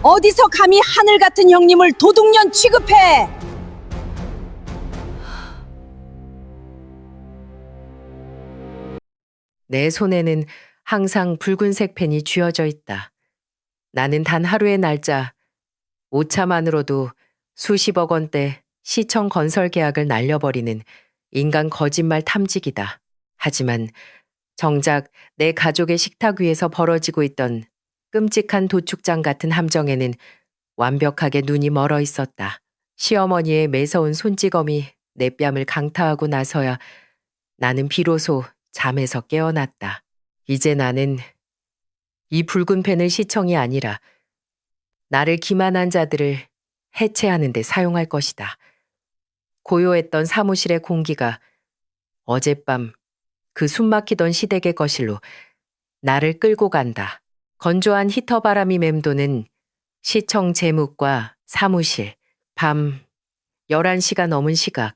어디서 감히 하늘 같은 형님을 도둑년 취급해? 내 손에는 항상 붉은색 펜이 쥐어져 있다. 나는 단 하루의 날짜, 오차만으로도 수십억 원대 시청 건설 계약을 날려버리는 인간 거짓말 탐지기다. 하지만 정작 내 가족의 식탁 위에서 벌어지고 있던 끔찍한 도축장 같은 함정에는 완벽하게 눈이 멀어 있었다. 시어머니의 매서운 손찌검이 내 뺨을 강타하고 나서야 나는 비로소 잠에서 깨어났다. 이제 나는 이 붉은 펜을 시청이 아니라 나를 기만한 자들을 해체하는 데 사용할 것이다. 고요했던 사무실의 공기가 어젯밤 그 숨막히던 시댁의 거실로 나를 끌고 간다. 건조한 히터 바람이 맴도는 시청 제묵과 사무실, 밤 11시가 넘은 시각,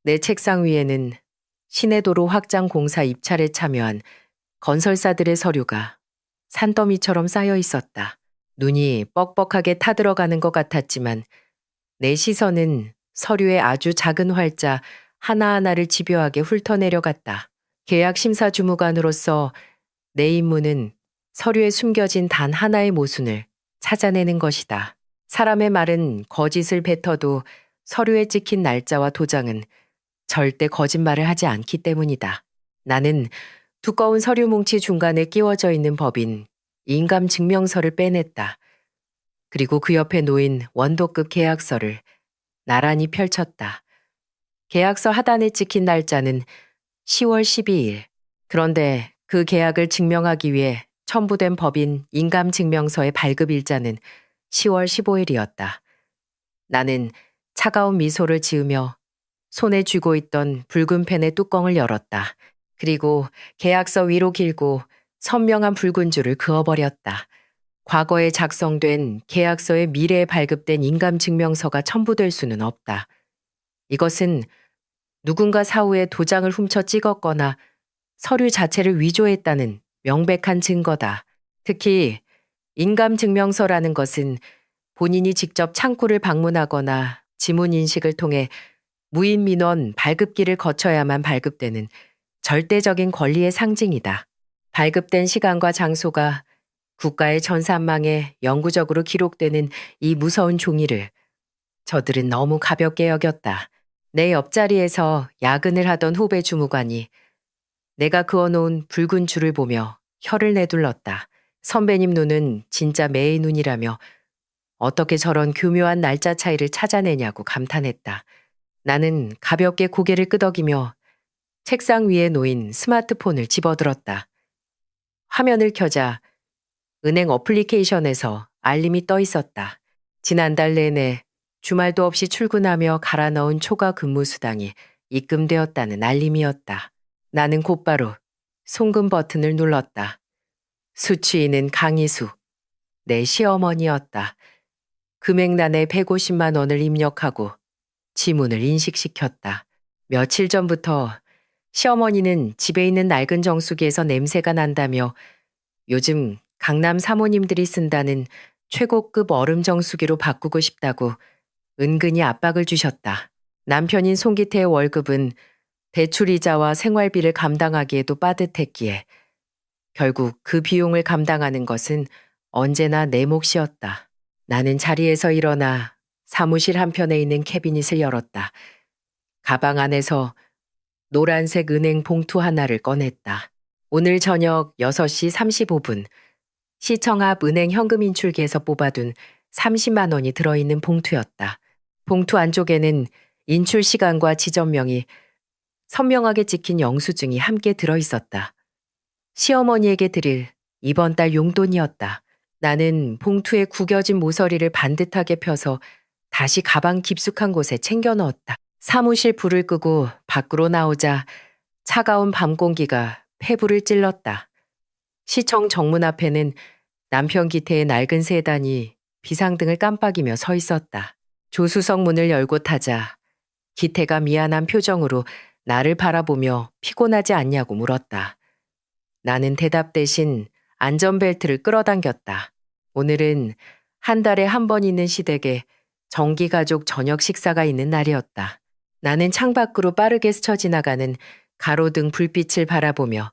내 책상 위에는 시내도로 확장 공사 입찰에 참여한 건설사들의 서류가 산더미처럼 쌓여 있었다. 눈이 뻑뻑하게 타들어가는 것 같았지만 내 시선은 서류의 아주 작은 활자 하나하나를 집요하게 훑어내려갔다. 계약 심사 주무관으로서 내 임무는 서류에 숨겨진 단 하나의 모순을 찾아내는 것이다. 사람의 말은 거짓을 뱉어도 서류에 찍힌 날짜와 도장은 절대 거짓말을 하지 않기 때문이다. 나는 두꺼운 서류 뭉치 중간에 끼워져 있는 법인 인감 증명서를 빼냈다. 그리고 그 옆에 놓인 원도급 계약서를 나란히 펼쳤다. 계약서 하단에 찍힌 날짜는 10월 12일. 그런데 그 계약을 증명하기 위해 첨부된 법인 인감증명서의 발급 일자는 10월 15일이었다. 나는 차가운 미소를 지으며 손에 쥐고 있던 붉은 펜의 뚜껑을 열었다. 그리고 계약서 위로 길고 선명한 붉은 줄을 그어버렸다. 과거에 작성된 계약서에 미래에 발급된 인감증명서가 첨부될 수는 없다. 이것은 누군가 사후에 도장을 훔쳐 찍었거나 서류 자체를 위조했다는 명백한 증거다. 특히 인감증명서라는 것은 본인이 직접 창구를 방문하거나 지문 인식을 통해 무인 민원 발급기를 거쳐야만 발급되는 절대적인 권리의 상징이다. 발급된 시간과 장소가 국가의 전산망에 영구적으로 기록되는 이 무서운 종이를 저들은 너무 가볍게 여겼다. 내 옆자리에서 야근을 하던 후배 주무관이 내가 그어놓은 붉은 줄을 보며 혀를 내둘렀다. 선배님 눈은 진짜 매의 눈이라며 어떻게 저런 교묘한 날짜 차이를 찾아내냐고 감탄했다. 나는 가볍게 고개를 끄덕이며 책상 위에 놓인 스마트폰을 집어들었다. 화면을 켜자 은행 어플리케이션에서 알림이 떠 있었다. 지난달 내내 주말도 없이 출근하며 갈아 넣은 초과 근무 수당이 입금되었다는 알림이었다. 나는 곧바로 송금 버튼을 눌렀다. 수취인은 강희수, 내 시어머니였다. 금액란에 150만 원을 입력하고 지문을 인식시켰다. 며칠 전부터 시어머니는 집에 있는 낡은 정수기에서 냄새가 난다며 요즘 강남 사모님들이 쓴다는 최고급 얼음 정수기로 바꾸고 싶다고 은근히 압박을 주셨다. 남편인 송기태의 월급은 대출이자와 생활비를 감당하기에도 빠듯했기에 결국 그 비용을 감당하는 것은 언제나 내 몫이었다. 나는 자리에서 일어나 사무실 한편에 있는 캐비닛을 열었다. 가방 안에서 노란색 은행 봉투 하나를 꺼냈다. 오늘 저녁 6시 35분 시청 앞 은행 현금 인출기에서 뽑아둔 30만 원이 들어있는 봉투였다. 봉투 안쪽에는 인출 시간과 지점명이 선명하게 찍힌 영수증이 함께 들어있었다. 시어머니에게 드릴 이번 달 용돈이었다. 나는 봉투에 구겨진 모서리를 반듯하게 펴서 다시 가방 깊숙한 곳에 챙겨 넣었다. 사무실 불을 끄고 밖으로 나오자 차가운 밤 공기가 폐부를 찔렀다. 시청 정문 앞에는 남편 기태의 낡은 세단이 비상등을 깜빡이며 서 있었다. 조수석 문을 열고 타자 기태가 미안한 표정으로 나를 바라보며 피곤하지 않냐고 물었다. 나는 대답 대신 안전벨트를 끌어당겼다. 오늘은 한 달에 한 번 있는 시댁에 정기가족 저녁 식사가 있는 날이었다. 나는 창밖으로 빠르게 스쳐 지나가는 가로등 불빛을 바라보며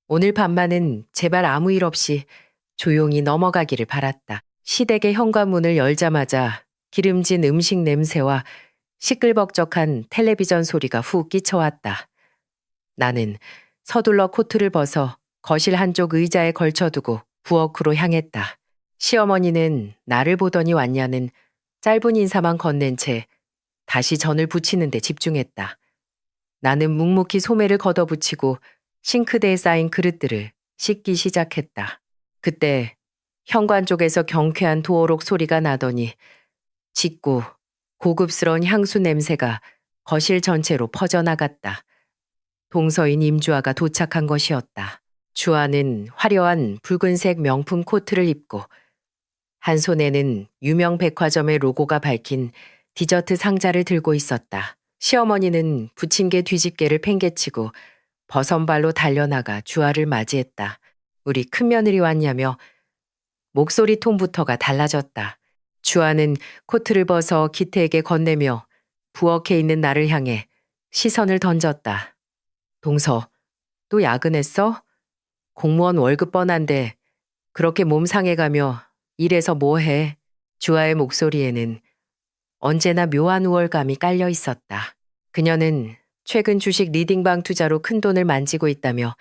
오늘 밤만은 제발 아무 일 없이 조용히 넘어가기를 바랐다. 시댁의 현관문을 열자마자 기름진 음식 냄새와 시끌벅적한 텔레비전 소리가 훅 끼쳐왔다. 나는 서둘러 코트를 벗어 거실 한쪽 의자에 걸쳐두고 부엌으로 향했다. 시어머니는 나를 보더니 왔냐는 짧은 인사만 건넨 채 다시 전을 부치는 데 집중했다. 나는 묵묵히 소매를 걷어붙이고 싱크대에 쌓인 그릇들을 씻기 시작했다. 그때 현관 쪽에서 경쾌한 도어록 소리가 나더니 짙고 고급스러운 향수 냄새가 거실 전체로 퍼져나갔다. 동서인 임주아가 도착한 것이었다. 주아는 화려한 붉은색 명품 코트를 입고 한 손에는 유명 백화점의 로고가 밝힌 디저트 상자를 들고 있었다. 시어머니는 부침개 뒤집개를 팽개치고 버선발로 달려나가 주아를 맞이했다. 우리 큰며느리 왔냐며 목소리 톤부터가 달라졌다. 주아는 코트를 벗어 기태에게 건네며 부엌에 있는 나를 향해 시선을 던졌다. 동서, 또 야근했어? 공무원 월급 뻔한데 그렇게 몸 상해가며 일해서 뭐해? 주아의 목소리에는 언제나 묘한 우월감이 깔려 있었다. 그녀는 최근 주식 리딩방 투자로 큰돈을 만지고 있다며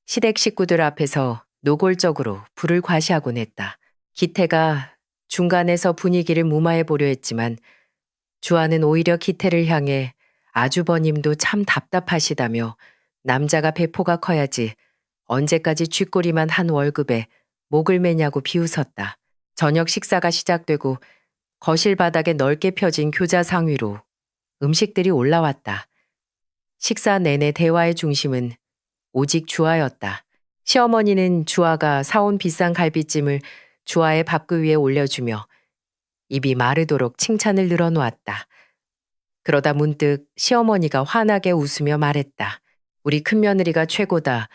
시댁 식구들 앞에서 노골적으로 불을 과시하곤 했다. 기태가 중간에서 분위기를 무마해 보려 했지만 주아는 오히려 기태를 향해 아주버님도 참 답답하시다며 남자가 배포가 커야지 언제까지 쥐꼬리만 한 월급에 목을 매냐고 비웃었다. 저녁 식사가 시작되고 거실 바닥에 넓게 펴진 교자상 위로 음식들이 올라왔다. 식사 내내 대화의 중심은 오직 주아였다. 시어머니는 주아가 사온 비싼 갈비찜을 주아의 밥그 위에 올려주며 입이 마르도록 칭찬을 늘어놓았다. 그러다 문득 시어머니가 환하게 웃으며 말했다. 우리 큰며느리가 최고다.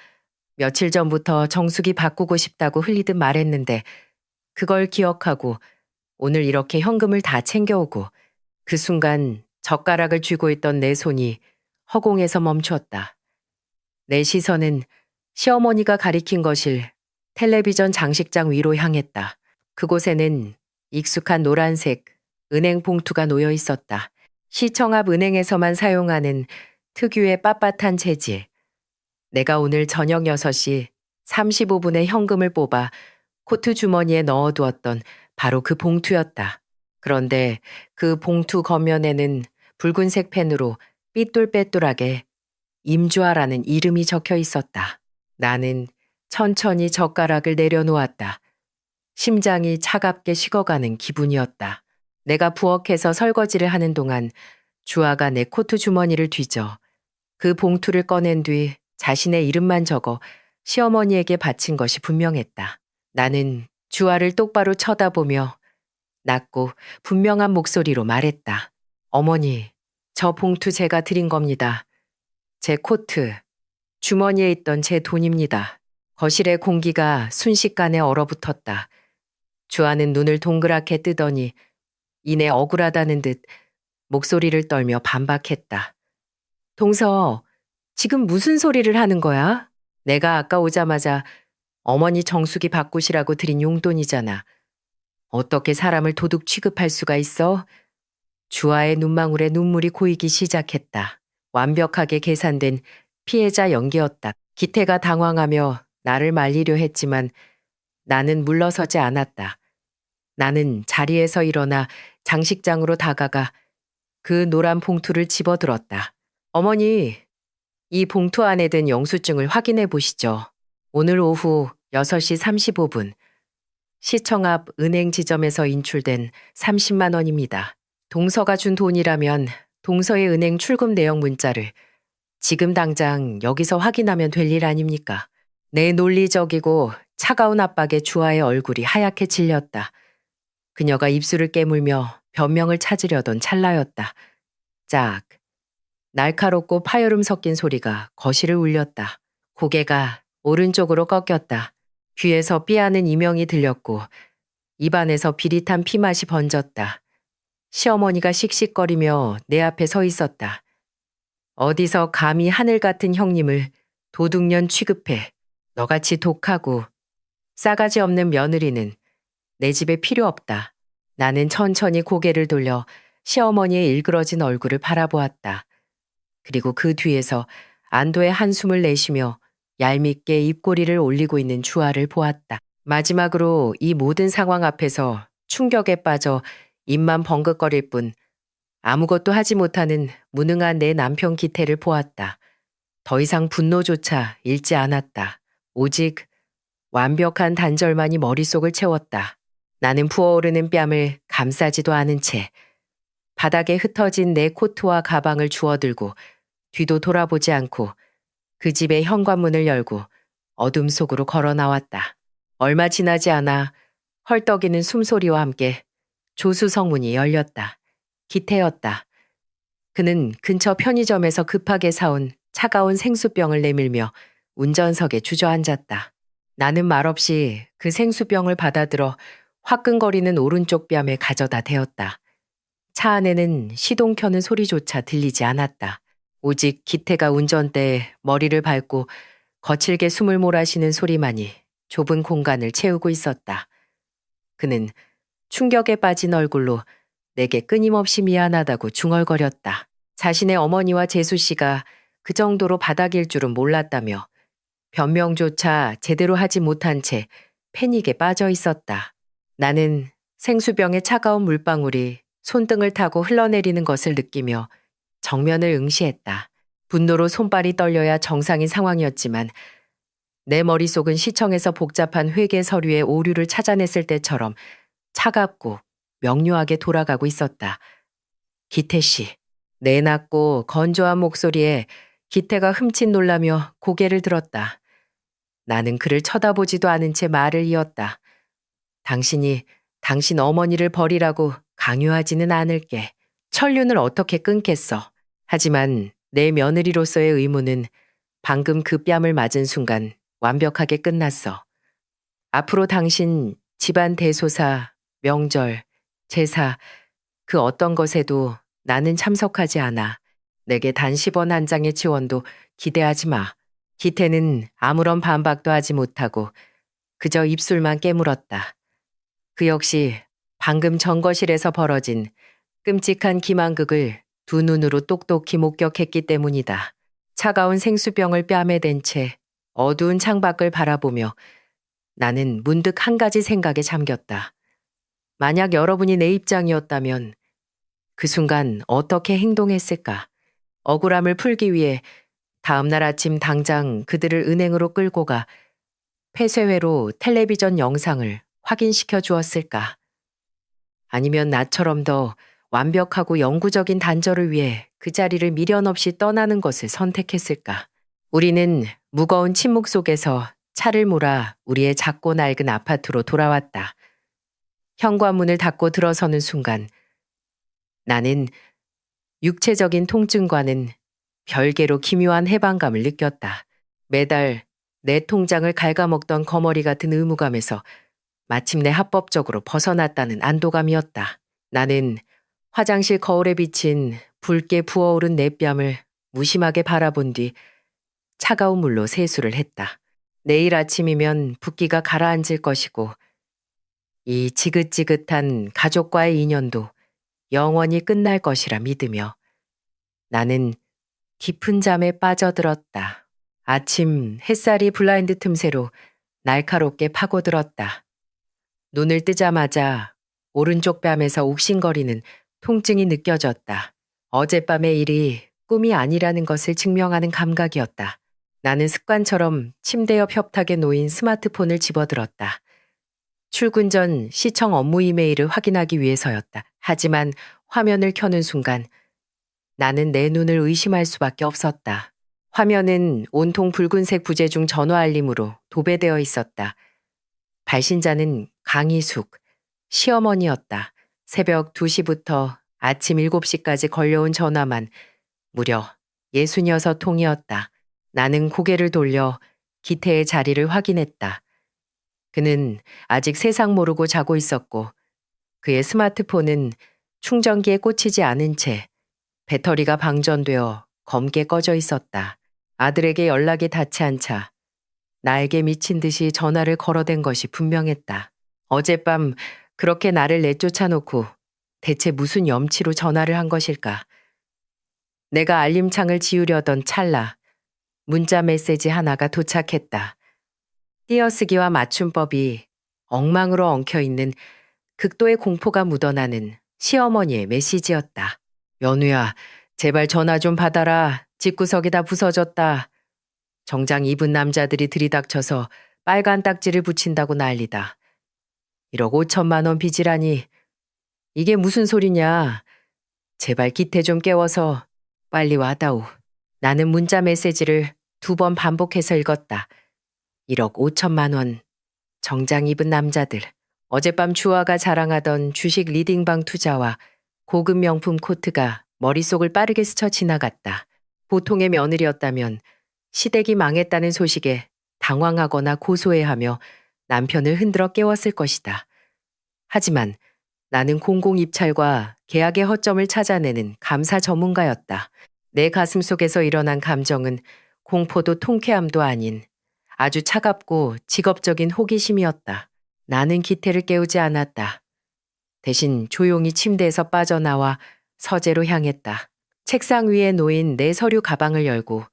며칠 전부터 정수기 바꾸고 싶다고 흘리듯 말했는데 그걸 기억하고 오늘 이렇게 현금을 다 챙겨오고 그 순간 젓가락을 쥐고 있던 내 손이 허공에서 멈췄다. 내 시선은 시어머니가 가리킨 거실 텔레비전 장식장 위로 향했다. 그곳에는 익숙한 노란색 은행 봉투가 놓여 있었다. 시청 앞 은행에서만 사용하는 특유의 빳빳한 재질. 내가 오늘 저녁 6시 35분에 현금을 뽑아 코트 주머니에 넣어두었던 바로 그 봉투였다. 그런데 그 봉투 겉면에는 붉은색 펜으로 삐뚤빼뚤하게 임주아라는 이름이 적혀 있었다. 나는 천천히 젓가락을 내려놓았다. 심장이 차갑게 식어가는 기분이었다. 내가 부엌에서 설거지를 하는 동안 주아가 내 코트 주머니를 뒤져 그 봉투를 꺼낸 뒤 자신의 이름만 적어 시어머니에게 바친 것이 분명했다. 나는 주아를 똑바로 쳐다보며 낮고 분명한 목소리로 말했다. 어머니, 저 봉투 제가 드린 겁니다. 제 코트, 주머니에 있던 제 돈입니다. 거실의 공기가 순식간에 얼어붙었다. 주아는 눈을 동그랗게 뜨더니 이내 억울하다는 듯 목소리를 떨며 반박했다. 동서, 지금 무슨 소리를 하는 거야? 내가 아까 오자마자 어머니 정수기 바꾸시라고 드린 용돈이잖아. 어떻게 사람을 도둑 취급할 수가 있어? 주아의 눈망울에 눈물이 고이기 시작했다. 완벽하게 계산된 피해자 연기였다. 기태가 당황하며 나를 말리려 했지만 나는 물러서지 않았다. 나는 자리에서 일어나 장식장으로 다가가 그 노란 봉투를 집어들었다. 어머니, 이 봉투 안에 든 영수증을 확인해 보시죠. 오늘 오후 6시 35분 시청 앞 은행 지점에서 인출된 30만 원입니다. 동서가 준 돈이라면 동서의 은행 출금 내역 문자를 지금 당장 여기서 확인하면 될 일 아닙니까? 내 논리적이고 차가운 압박에 주아의 얼굴이 하얗게 질렸다. 그녀가 입술을 깨물며 변명을 찾으려던 찰나였다. 짝. 날카롭고 파열음 섞인 소리가 거실을 울렸다. 고개가 오른쪽으로 꺾였다. 귀에서 삐하는 이명이 들렸고 입안에서 비릿한 피맛이 번졌다. 시어머니가 씩씩거리며 내 앞에 서 있었다. 어디서 감히 하늘 같은 형님을 도둑년 취급해. 너같이 독하고 싸가지 없는 며느리는 내 집에 필요 없다. 나는 천천히 고개를 돌려 시어머니의 일그러진 얼굴을 바라보았다. 그리고 그 뒤에서 안도의 한숨을 내쉬며 얄밉게 입꼬리를 올리고 있는 주아를 보았다. 마지막으로 이 모든 상황 앞에서 충격에 빠져 입만 벙긋거릴 뿐 아무것도 하지 못하는 무능한 내 남편 기태를 보았다. 더 이상 분노조차 잃지 않았다. 오직 완벽한 단절만이 머릿속을 채웠다. 나는 부어오르는 뺨을 감싸지도 않은 채 바닥에 흩어진 내 코트와 가방을 주워들고 뒤도 돌아보지 않고 그 집의 현관문을 열고 어둠 속으로 걸어 나왔다. 얼마 지나지 않아 헐떡이는 숨소리와 함께 조수석문이 열렸다. 기태였다. 그는 근처 편의점에서 급하게 사온 차가운 생수병을 내밀며 운전석에 주저앉았다. 나는 말없이 그 생수병을 받아들어 화끈거리는 오른쪽 뺨에 가져다 대었다. 차 안에는 시동 켜는 소리조차 들리지 않았다. 오직 기태가 운전대에 머리를 밟고 거칠게 숨을 몰아쉬는 소리만이 좁은 공간을 채우고 있었다. 그는 충격에 빠진 얼굴로 내게 끊임없이 미안하다고 중얼거렸다. 자신의 어머니와 재수 씨가 그 정도로 바닥일 줄은 몰랐다며 변명조차 제대로 하지 못한 채 패닉에 빠져 있었다. 나는 생수병의 차가운 물방울이 손등을 타고 흘러내리는 것을 느끼며 정면을 응시했다. 분노로 손발이 떨려야 정상인 상황이었지만 내 머릿속은 시청에서 복잡한 회계 서류의 오류를 찾아냈을 때처럼 차갑고 명료하게 돌아가고 있었다. 기태 씨. 내 낮고 건조한 목소리에 기태가 흠칫 놀라며 고개를 들었다. 나는 그를 쳐다보지도 않은 채 말을 이었다. 당신이 당신 어머니를 버리라고 강요하지는 않을게. 천륜을 어떻게 끊겠어. 하지만 내 며느리로서의 의무는 방금 그 뺨을 맞은 순간 완벽하게 끝났어. 앞으로 당신 집안 대소사, 명절, 제사, 그 어떤 것에도 나는 참석하지 않아. 내게 단 10원 한 장의 지원도 기대하지 마. 기태는 아무런 반박도 하지 못하고 그저 입술만 깨물었다. 그 역시 방금 전거실에서 벌어진 끔찍한 기만극을 두 눈으로 똑똑히 목격했기 때문이다. 차가운 생수병을 뺨에 댄 채 어두운 창밖을 바라보며 나는 문득 한 가지 생각에 잠겼다. 만약 여러분이 내 입장이었다면 그 순간 어떻게 행동했을까? 억울함을 풀기 위해 다음날 아침 당장 그들을 은행으로 끌고 가 폐쇄회로 텔레비전 영상을 확인시켜 주었을까? 아니면 나처럼 더 완벽하고 영구적인 단절을 위해 그 자리를 미련 없이 떠나는 것을 선택했을까? 우리는 무거운 침묵 속에서 차를 몰아 우리의 작고 낡은 아파트로 돌아왔다. 현관문을 닫고 들어서는 순간 나는 육체적인 통증과는 별개로 기묘한 해방감을 느꼈다. 매달 내 통장을 갉아먹던 거머리 같은 의무감에서 마침내 합법적으로 벗어났다는 안도감이었다. 나는 화장실 거울에 비친 붉게 부어오른 내 뺨을 무심하게 바라본 뒤 차가운 물로 세수를 했다. 내일 아침이면 붓기가 가라앉을 것이고 이 지긋지긋한 가족과의 인연도 영원히 끝날 것이라 믿으며 나는 깊은 잠에 빠져들었다. 아침 햇살이 블라인드 틈새로 날카롭게 파고들었다. 눈을 뜨자마자 오른쪽 뺨에서 욱신거리는 통증이 느껴졌다. 어젯밤의 일이 꿈이 아니라는 것을 증명하는 감각이었다. 나는 습관처럼 침대 옆 협탁에 놓인 스마트폰을 집어들었다. 출근 전 시청 업무 이메일을 확인하기 위해서였다. 하지만 화면을 켜는 순간 나는 내 눈을 의심할 수밖에 없었다. 화면은 온통 붉은색 부재중 전화 알림으로 도배되어 있었다. 발신자는 강희숙, 시어머니였다. 새벽 2시부터 아침 7시까지 걸려온 전화만 무려 66통이었다. 나는 고개를 돌려 기태의 자리를 확인했다. 그는 아직 세상 모르고 자고 있었고 그의 스마트폰은 충전기에 꽂히지 않은 채 배터리가 방전되어 검게 꺼져 있었다. 아들에게 연락이 닿지 않자 나에게 미친 듯이 전화를 걸어댄 것이 분명했다. 어젯밤 그렇게 나를 내쫓아 놓고 대체 무슨 염치로 전화를 한 것일까? 내가 알림창을 지우려던 찰나 문자 메시지 하나가 도착했다. 띄어쓰기와 맞춤법이 엉망으로 엉켜있는 극도의 공포가 묻어나는 시어머니의 메시지였다. 연우야, 제발 전화 좀 받아라. 집구석이 다 부서졌다. 정장 입은 남자들이 들이닥쳐서 빨간 딱지를 붙인다고 난리다. 1억 5천만 원 빚이라니. 이게 무슨 소리냐. 제발 기태 좀 깨워서 빨리 와다오. 나는 문자 메시지를 2번 반복해서 읽었다. 1억 5천만 원. 정장 입은 남자들. 어젯밤 주아가 자랑하던 주식 리딩방 투자와 고급 명품 코트가 머릿속을 빠르게 스쳐 지나갔다. 보통의 며느리였다면 시댁이 망했다는 소식에 당황하거나 고소해하며 남편을 흔들어 깨웠을 것이다. 하지만 나는 공공입찰과 계약의 허점을 찾아내는 감사 전문가였다. 내 가슴 속에서 일어난 감정은 공포도 통쾌함도 아닌 아주 차갑고 직업적인 호기심이었다. 나는 기태를 깨우지 않았다. 대신 조용히 침대에서 빠져나와 서재로 향했다. 책상 위에 놓인 내 서류 가방을 열고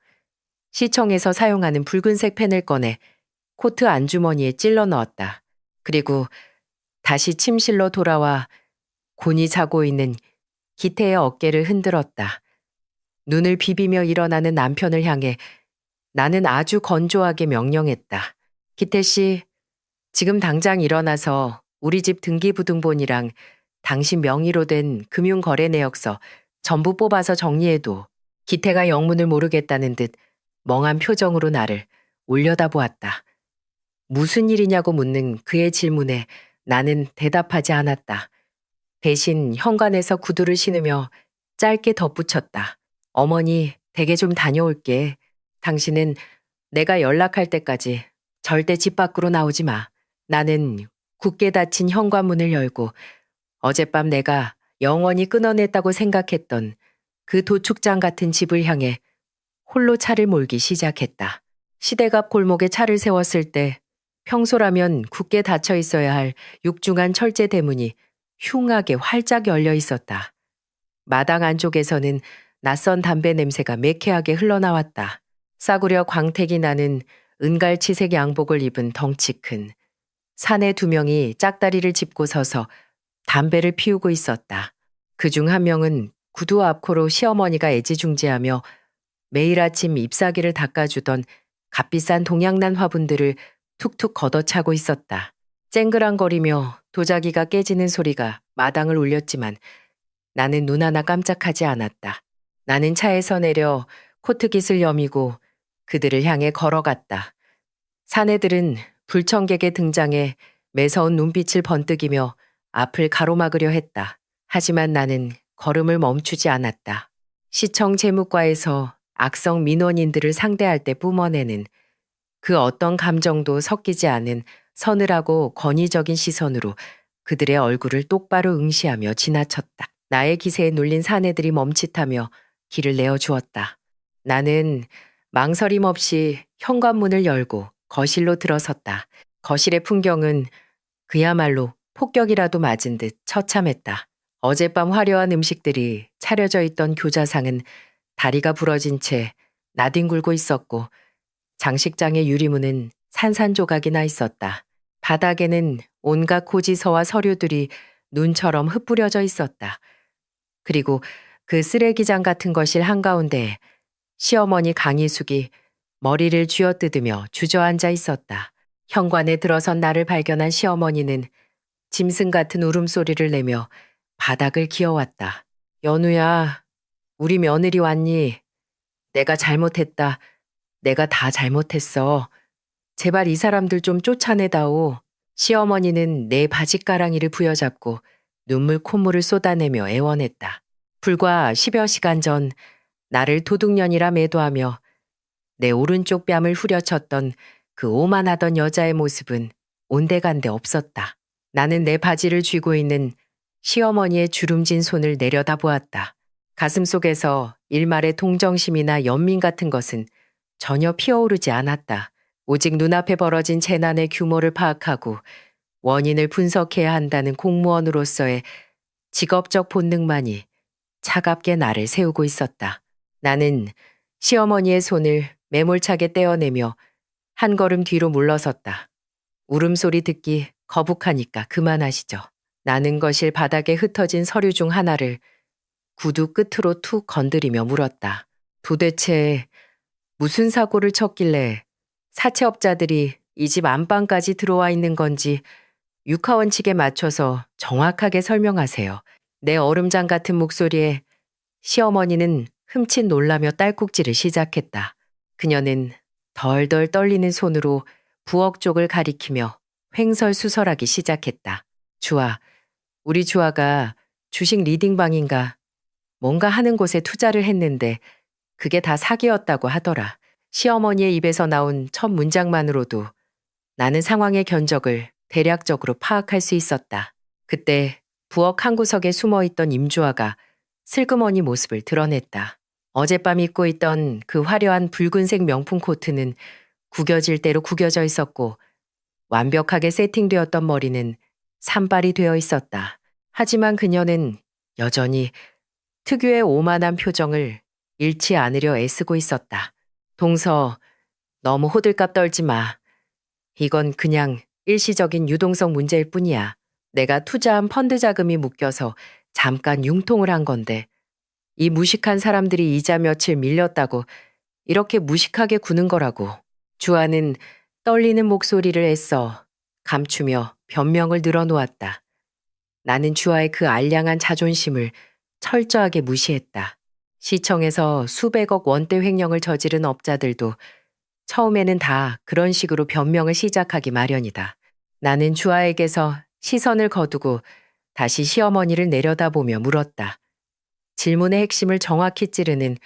시청에서 사용하는 붉은색 펜을 꺼내 코트 안주머니에 찔러 넣었다. 그리고 다시 침실로 돌아와 곤히 자고 있는 기태의 어깨를 흔들었다. 눈을 비비며 일어나는 남편을 향해 나는 아주 건조하게 명령했다. 기태 씨, 지금 당장 일어나서 우리 집 등기부등본이랑 당신 명의로 된 금융거래내역서 전부 뽑아서 정리해도. 기태가 영문을 모르겠다는 듯 멍한 표정으로 나를 올려다보았다. 무슨 일이냐고 묻는 그의 질문에 나는 대답하지 않았다. 대신 현관에서 구두를 신으며 짧게 덧붙였다. 어머니, 댁에 좀 다녀올게. 당신은 내가 연락할 때까지 절대 집 밖으로 나오지 마. 나는 굳게 닫힌 현관문을 열고 어젯밤 내가 영원히 끊어냈다고 생각했던 그 도축장 같은 집을 향해 홀로 차를 몰기 시작했다. 시댁 앞 골목에 차를 세웠을 때 평소라면 굳게 닫혀 있어야 할 육중한 철제 대문이 흉하게 활짝 열려 있었다. 마당 안쪽에서는 낯선 담배 냄새가 매캐하게 흘러나왔다. 싸구려 광택이 나는 은갈치색 양복을 입은 덩치 큰 사내 2명이 짝다리를 짚고 서서 담배를 피우고 있었다. 그중 한 명은 구두 앞코로 시어머니가 애지중지하며 매일 아침 잎사귀를 닦아주던 값비싼 동양난 화분들을 툭툭 걷어차고 있었다. 쨍그랑거리며 도자기가 깨지는 소리가 마당을 울렸지만 나는 눈 하나 깜짝하지 않았다. 나는 차에서 내려 코트깃을 여미고 그들을 향해 걸어갔다. 사내들은 불청객의 등장에 매서운 눈빛을 번뜩이며 앞을 가로막으려 했다. 하지만 나는 걸음을 멈추지 않았다. 시청 재무과에서 악성 민원인들을 상대할 때 뿜어내는 그 어떤 감정도 섞이지 않은 서늘하고 권위적인 시선으로 그들의 얼굴을 똑바로 응시하며 지나쳤다. 나의 기세에 눌린 사내들이 멈칫하며 길을 내어주었다. 나는 망설임 없이 현관문을 열고 거실로 들어섰다. 거실의 풍경은 그야말로 폭격이라도 맞은 듯 처참했다. 어젯밤 화려한 음식들이 차려져 있던 교자상은 다리가 부러진 채 나뒹굴고 있었고 장식장의 유리문은 산산조각이 나 있었다. 바닥에는 온갖 고지서와 서류들이 눈처럼 흩뿌려져 있었다. 그리고 그 쓰레기장 같은 거실 한가운데 시어머니 강희숙이 머리를 쥐어뜯으며 주저앉아 있었다. 현관에 들어선 나를 발견한 시어머니는 짐승 같은 울음소리를 내며 바닥을 기어왔다. 연우야, 우리 며느리 왔니? 내가 잘못했다. 내가 다 잘못했어. 제발 이 사람들 좀 쫓아내다오. 시어머니는 내 바짓가랑이를 부여잡고 눈물 콧물을 쏟아내며 애원했다. 불과 10여 시간 전 나를 도둑년이라 매도하며 내 오른쪽 뺨을 후려쳤던 그 오만하던 여자의 모습은 온데간데 없었다. 나는 내 바지를 쥐고 있는 시어머니의 주름진 손을 내려다보았다. 가슴속에서 일말의 동정심이나 연민 같은 것은 전혀 피어오르지 않았다. 오직 눈앞에 벌어진 재난의 규모를 파악하고 원인을 분석해야 한다는 공무원으로서의 직업적 본능만이 차갑게 나를 세우고 있었다. 나는 시어머니의 손을 매몰차게 떼어내며 한 걸음 뒤로 물러섰다. 울음소리 듣기 거북하니까 그만하시죠. 나는 거실 바닥에 흩어진 서류 중 하나를 구두 끝으로 툭 건드리며 물었다. 도대체 무슨 사고를 쳤길래 사채업자들이 이 집 안방까지 들어와 있는 건지 육하원칙에 맞춰서 정확하게 설명하세요. 내 얼음장 같은 목소리에 시어머니는 흠칫 놀라며 딸꾹질을 시작했다. 그녀는 덜덜 떨리는 손으로 부엌 쪽을 가리키며 횡설수설하기 시작했다. 주아, 우리 주아가 주식 리딩방인가 뭔가 하는 곳에 투자를 했는데 그게 다 사기였다고 하더라. 시어머니의 입에서 나온 첫 문장만으로도 나는 상황의 견적을 대략적으로 파악할 수 있었다. 그때 부엌 한 구석에 숨어있던 임주아가 슬그머니 모습을 드러냈다. 어젯밤 입고 있던 그 화려한 붉은색 명품 코트는 구겨질 대로 구겨져 있었고 완벽하게 세팅되었던 머리는 산발이 되어 있었다. 하지만 그녀는 여전히 특유의 오만한 표정을 잃지 않으려 애쓰고 있었다. 동서, 너무 호들갑 떨지 마. 이건 그냥 일시적인 유동성 문제일 뿐이야. 내가 투자한 펀드 자금이 묶여서 잠깐 융통을 한 건데 이 무식한 사람들이 이자 며칠 밀렸다고 이렇게 무식하게 구는 거라고. 주아는 떨리는 목소리를 애써 감추며 변명을 늘어놓았다. 나는 주아의 그 알량한 자존심을 철저하게 무시했다. 시청에서 수백억 원대 횡령을 저지른 업자들도 처음에는 다 그런 식으로 변명을 시작하기 마련이다. 나는 주아에게서 시선을 거두고 다시 시어머니를 내려다보며 물었다. 질문의 핵심을 정확히 찌르는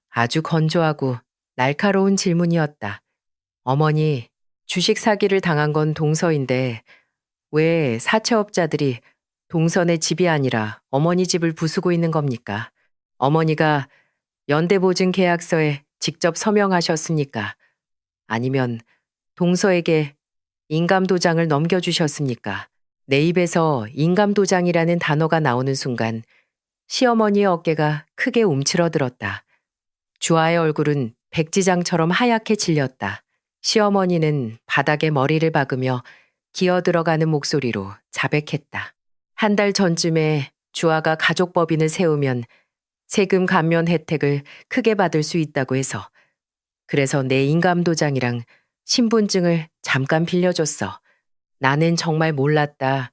아주 건조하고 날카로운 질문이었다. 어머니, 주식 사기를 당한 건 동서인데 왜 사채업자들이 동선의 집이 아니라 어머니 집을 부수고 있는 겁니까? 어머니가 연대보증 계약서에 직접 서명하셨습니까? 아니면 동서에게 인감도장을 넘겨주셨습니까? 내 입에서 인감도장이라는 단어가 나오는 순간 시어머니의 어깨가 크게 움츠러들었다. 주아의 얼굴은 백지장처럼 하얗게 질렸다. 시어머니는 바닥에 머리를 박으며 기어들어가는 목소리로 자백했다. 한 달 전쯤에 주아가 가족법인을 세우면 세금 감면 혜택을 크게 받을 수 있다고 해서 그래서 내 인감도장이랑 신분증을 잠깐 빌려줬어. 나는 정말 몰랐다.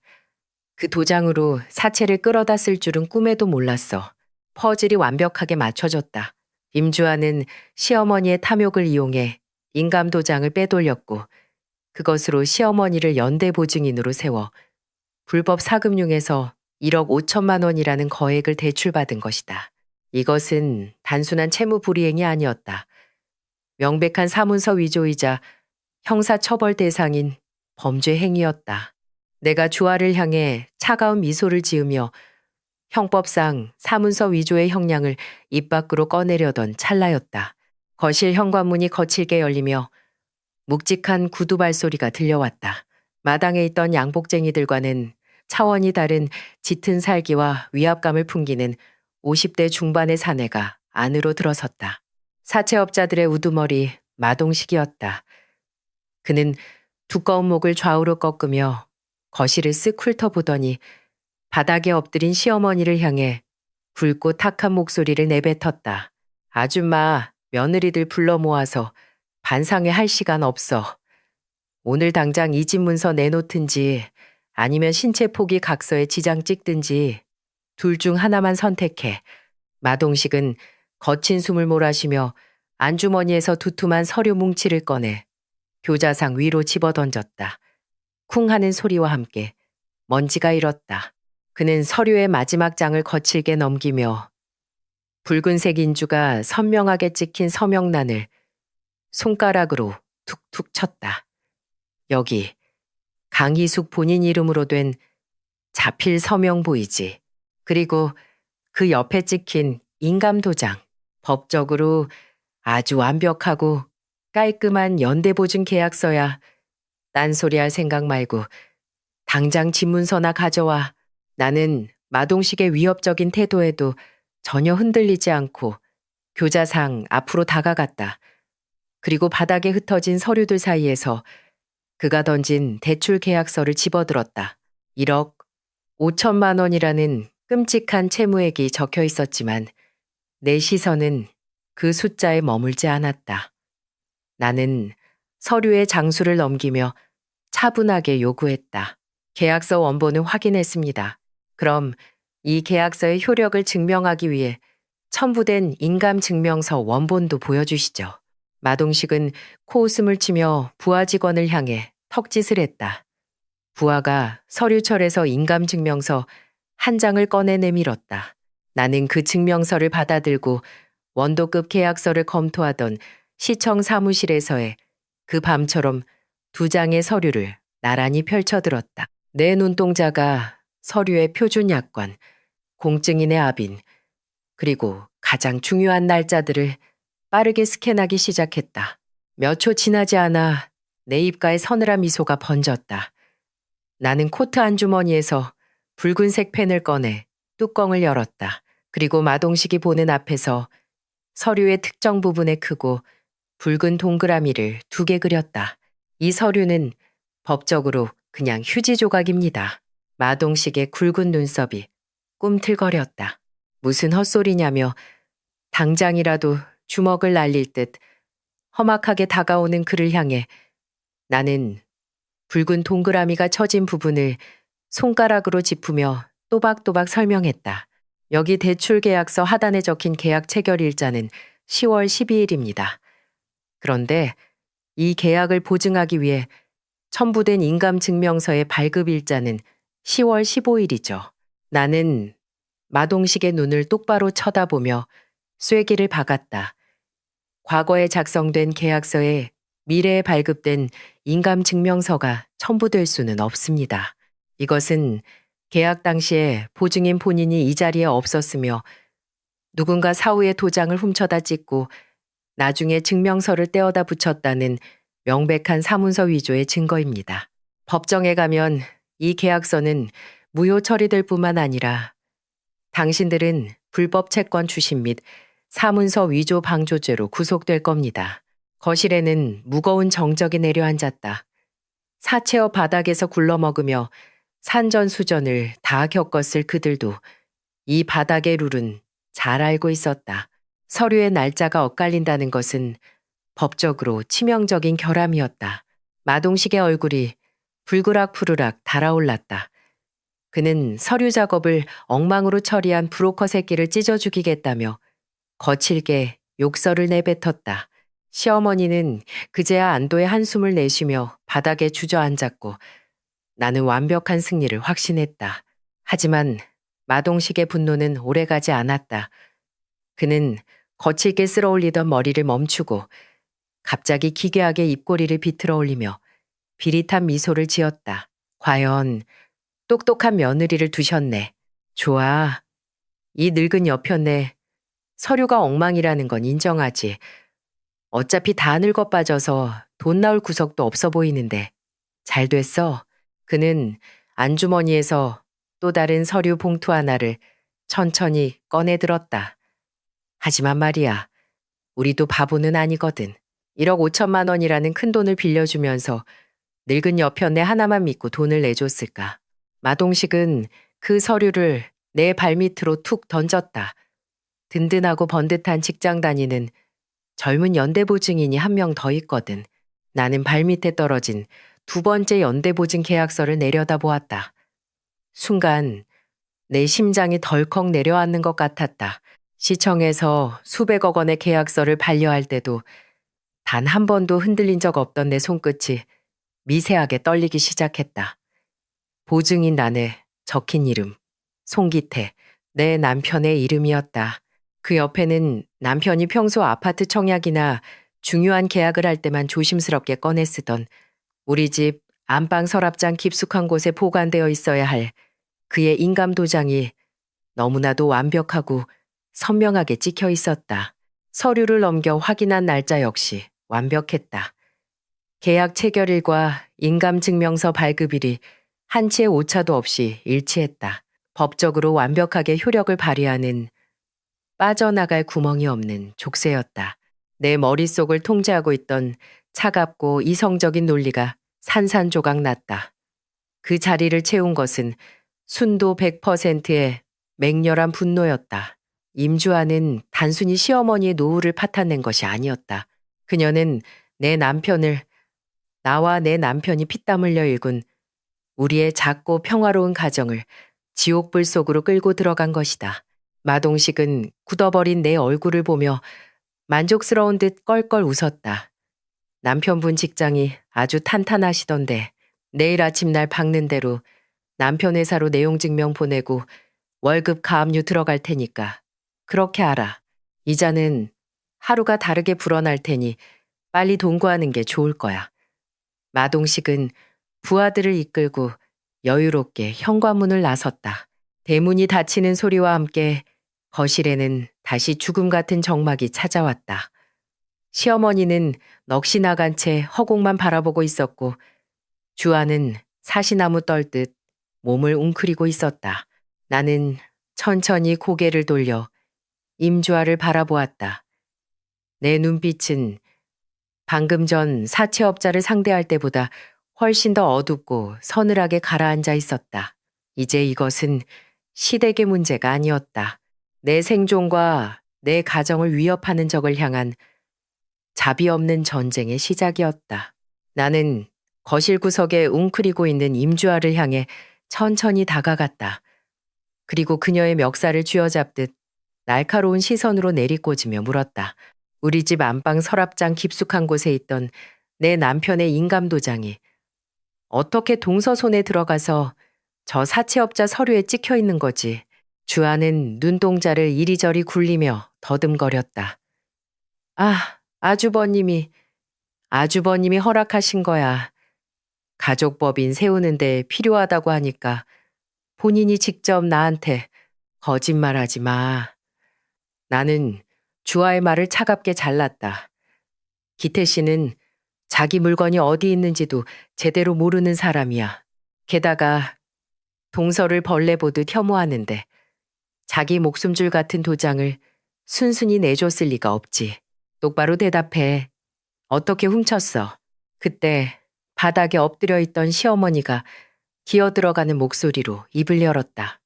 그 도장으로 사채를 끌어다 쓸 줄은 꿈에도 몰랐어. 퍼즐이 완벽하게 맞춰졌다. 임주아는 시어머니의 탐욕을 이용해 인감도장을 빼돌렸고 그것으로 시어머니를 연대보증인으로 세워 불법 사금융에서 1억 5천만 원이라는 거액을 대출받은 것이다. 이것은 단순한 채무 불이행이 아니었다. 명백한 사문서 위조이자 형사처벌 대상인 범죄 행위였다. 내가 주아를 향해 차가운 미소를 지으며 형법상 사문서 위조의 형량을 입 밖으로 꺼내려던 찰나였다. 거실 현관문이 거칠게 열리며 묵직한 구두 발소리가 들려왔다. 마당에 있던 양복쟁이들과는 차원이 다른 짙은 살기와 위압감을 풍기는 50대 중반의 사내가 안으로 들어섰다. 사채업자들의 우두머리 마동식이었다. 그는 두꺼운 목을 좌우로 꺾으며 거실을 쓱 훑어보더니 바닥에 엎드린 시어머니를 향해 굵고 탁한 목소리를 내뱉었다. 아줌마, 며느리들 불러 모아서 반상회 할 시간 없어. 오늘 당장 이집 문서 내놓든지 아니면 신체 포기 각서에 지장 찍든지 둘 중 하나만 선택해. 마동식은 거친 숨을 몰아쉬며 안주머니에서 두툼한 서류 뭉치를 꺼내 교자상 위로 집어던졌다. 쿵 하는 소리와 함께 먼지가 일었다. 그는 서류의 마지막 장을 거칠게 넘기며 붉은색 인주가 선명하게 찍힌 서명란을 손가락으로 툭툭 쳤다. 여기 강희숙 본인 이름으로 된 자필 서명 보이지. 그리고 그 옆에 찍힌 인감도장. 법적으로 아주 완벽하고 깔끔한 연대보증 계약서야. 딴소리할 생각 말고 당장 집문서나 가져와. 나는 마동식의 위협적인 태도에도 전혀 흔들리지 않고 교자상 앞으로 다가갔다. 그리고 바닥에 흩어진 서류들 사이에서 그가 던진 대출 계약서를 집어들었다. 1억 5천만 원이라는 끔찍한 채무액이 적혀 있었지만 내 시선은 그 숫자에 머물지 않았다. 나는 서류의 장수를 넘기며 차분하게 요구했다. 계약서 원본을 확인했습니다. 그럼 이 계약서의 효력을 증명하기 위해 첨부된 인감증명서 원본도 보여주시죠. 마동식은 코웃음을 치며 부하 직원을 향해 턱짓을 했다. 부하가 서류철에서 인감증명서 한 장을 꺼내 내밀었다. 나는 그 증명서를 받아들고 원도급 계약서를 검토하던 시청 사무실에서의 그 밤처럼 2장의 서류를 나란히 펼쳐들었다. 내 눈동자가 서류의 표준 약관, 공증인의 압인, 그리고 가장 중요한 날짜들을 빠르게 스캔하기 시작했다. 몇 초 지나지 않아 내 입가에 서늘한 미소가 번졌다. 나는 코트 안주머니에서 붉은색 펜을 꺼내 뚜껑을 열었다. 그리고 마동식이 보는 앞에서 서류의 특정 부분에 크고 붉은 동그라미를 2개 그렸다. 이 서류는 법적으로 그냥 휴지 조각입니다. 마동식의 굵은 눈썹이 꿈틀거렸다. 무슨 헛소리냐며 당장이라도 주먹을 날릴 듯 험악하게 다가오는 그를 향해 나는 붉은 동그라미가 쳐진 부분을 손가락으로 짚으며 또박또박 설명했다. 여기 대출 계약서 하단에 적힌 계약 체결 일자는 10월 12일입니다. 그런데 이 계약을 보증하기 위해 첨부된 인감증명서의 발급 일자는 10월 15일이죠. 나는 마동식의 눈을 똑바로 쳐다보며 쐐기를 박았다. 과거에 작성된 계약서에 미래에 발급된 인감증명서가 첨부될 수는 없습니다. 이것은 계약 당시에 보증인 본인이 이 자리에 없었으며 누군가 사후에 도장을 훔쳐다 찍고 나중에 증명서를 떼어다 붙였다는 명백한 사문서 위조의 증거입니다. 법정에 가면 이 계약서는 무효 처리될 뿐만 아니라 당신들은 불법 채권 추심 및 사문서 위조 방조죄로 구속될 겁니다. 거실에는 무거운 정적이 내려앉았다. 사채업 바닥에서 굴러먹으며 산전수전을 다 겪었을 그들도 이 바닥의 룰은 잘 알고 있었다. 서류의 날짜가 엇갈린다는 것은 법적으로 치명적인 결함이었다. 마동식의 얼굴이 불그락푸르락 달아올랐다. 그는 서류 작업을 엉망으로 처리한 브로커 새끼를 찢어 죽이겠다며 거칠게 욕설을 내뱉었다. 시어머니는 그제야 안도의 한숨을 내쉬며 바닥에 주저앉았고 나는 완벽한 승리를 확신했다. 하지만 마동식의 분노는 오래가지 않았다. 그는 거칠게 쓸어올리던 머리를 멈추고 갑자기 기괴하게 입꼬리를 비틀어 올리며 비릿한 미소를 지었다. 과연 똑똑한 며느리를 두셨네. 좋아. 이 늙은 여편네 서류가 엉망이라는 건 인정하지. 어차피 다 늙어 빠져서 돈 나올 구석도 없어 보이는데. 잘 됐어. 그는 안주머니에서 또 다른 서류 봉투 하나를 천천히 꺼내 들었다. 하지만 말이야. 우리도 바보는 아니거든. 1억 5천만 원이라는 큰 돈을 빌려주면서 늙은 여편네 하나만 믿고 돈을 내줬을까. 마동식은 그 서류를 내 발밑으로 툭 던졌다. 든든하고 번듯한 직장 다니는 젊은 연대보증인이 한 명 더 있거든. 나는 발밑에 떨어진 2번째 연대보증 계약서를 내려다보았다. 순간 내 심장이 덜컥 내려앉는 것 같았다. 시청에서 수백억 원의 계약서를 반려할 때도 단 한 번도 흔들린 적 없던 내 손끝이 미세하게 떨리기 시작했다. 보증인 난에 적힌 이름, 송기태, 내 남편의 이름이었다. 그 옆에는 남편이 평소 아파트 청약이나 중요한 계약을 할 때만 조심스럽게 꺼내 쓰던 우리 집 안방 서랍장 깊숙한 곳에 보관되어 있어야 할 그의 인감 도장이 너무나도 완벽하고 선명하게 찍혀 있었다. 서류를 넘겨 확인한 날짜 역시 완벽했다. 계약 체결일과 인감증명서 발급일이 한치의 오차도 없이 일치했다. 법적으로 완벽하게 효력을 발휘하는 빠져나갈 구멍이 없는 족쇄였다. 내 머릿속을 통제하고 있던 차갑고 이성적인 논리가 산산조각 났다. 그 자리를 채운 것은 순도 100%의 맹렬한 분노였다. 임주아는 단순히 시어머니의 노후를 파탄낸 것이 아니었다. 그녀는 내 남편을, 나와 내 남편이 피땀 흘려 일군 우리의 작고 평화로운 가정을 지옥불 속으로 끌고 들어간 것이다. 마동식은 굳어버린 내 얼굴을 보며 만족스러운 듯 껄껄 웃었다. 남편분 직장이 아주 탄탄하시던데 내일 아침 날 박는 대로 남편 회사로 내용 증명 보내고 월급 가압류 들어갈 테니까 그렇게 알아. 이자는 하루가 다르게 불어날 테니 빨리 동거하는 게 좋을 거야. 마동식은 부하들을 이끌고 여유롭게 현관문을 나섰다. 대문이 닫히는 소리와 함께 거실에는 다시 죽음 같은 정막이 찾아왔다. 시어머니는 넋이 나간 채 허공만 바라보고 있었고 주아는 사시나무 떨듯 몸을 웅크리고 있었다. 나는 천천히 고개를 돌려 임주아를 바라보았다. 내 눈빛은 방금 전 사채업자를 상대할 때보다 훨씬 더 어둡고 서늘하게 가라앉아 있었다. 이제 이것은 시댁의 문제가 아니었다. 내 생존과 내 가정을 위협하는 적을 향한 자비 없는 전쟁의 시작이었다. 나는 거실 구석에 웅크리고 있는 임주아를 향해 천천히 다가갔다. 그리고 그녀의 멱살을 쥐어잡듯 날카로운 시선으로 내리꽂으며 물었다. 우리 집 안방 서랍장 깊숙한 곳에 있던 내 남편의 인감도장이 어떻게 동서손에 들어가서 저 사채업자 서류에 찍혀 있는 거지. 주아는 눈동자를 이리저리 굴리며 더듬거렸다. 아, 아주버님이 허락하신 거야. 가족법인 세우는데 필요하다고 하니까 본인이 직접 나한테 거짓말하지 마. 나는 주아의 말을 차갑게 잘랐다. 기태 씨는 자기 물건이 어디 있는지도 제대로 모르는 사람이야. 게다가 동서를 벌레 보듯 혐오하는데 자기 목숨줄 같은 도장을 순순히 내줬을 리가 없지. 똑바로 대답해. 어떻게 훔쳤어? 그때 바닥에 엎드려 있던 시어머니가 기어들어가는 목소리로 입을 열었다.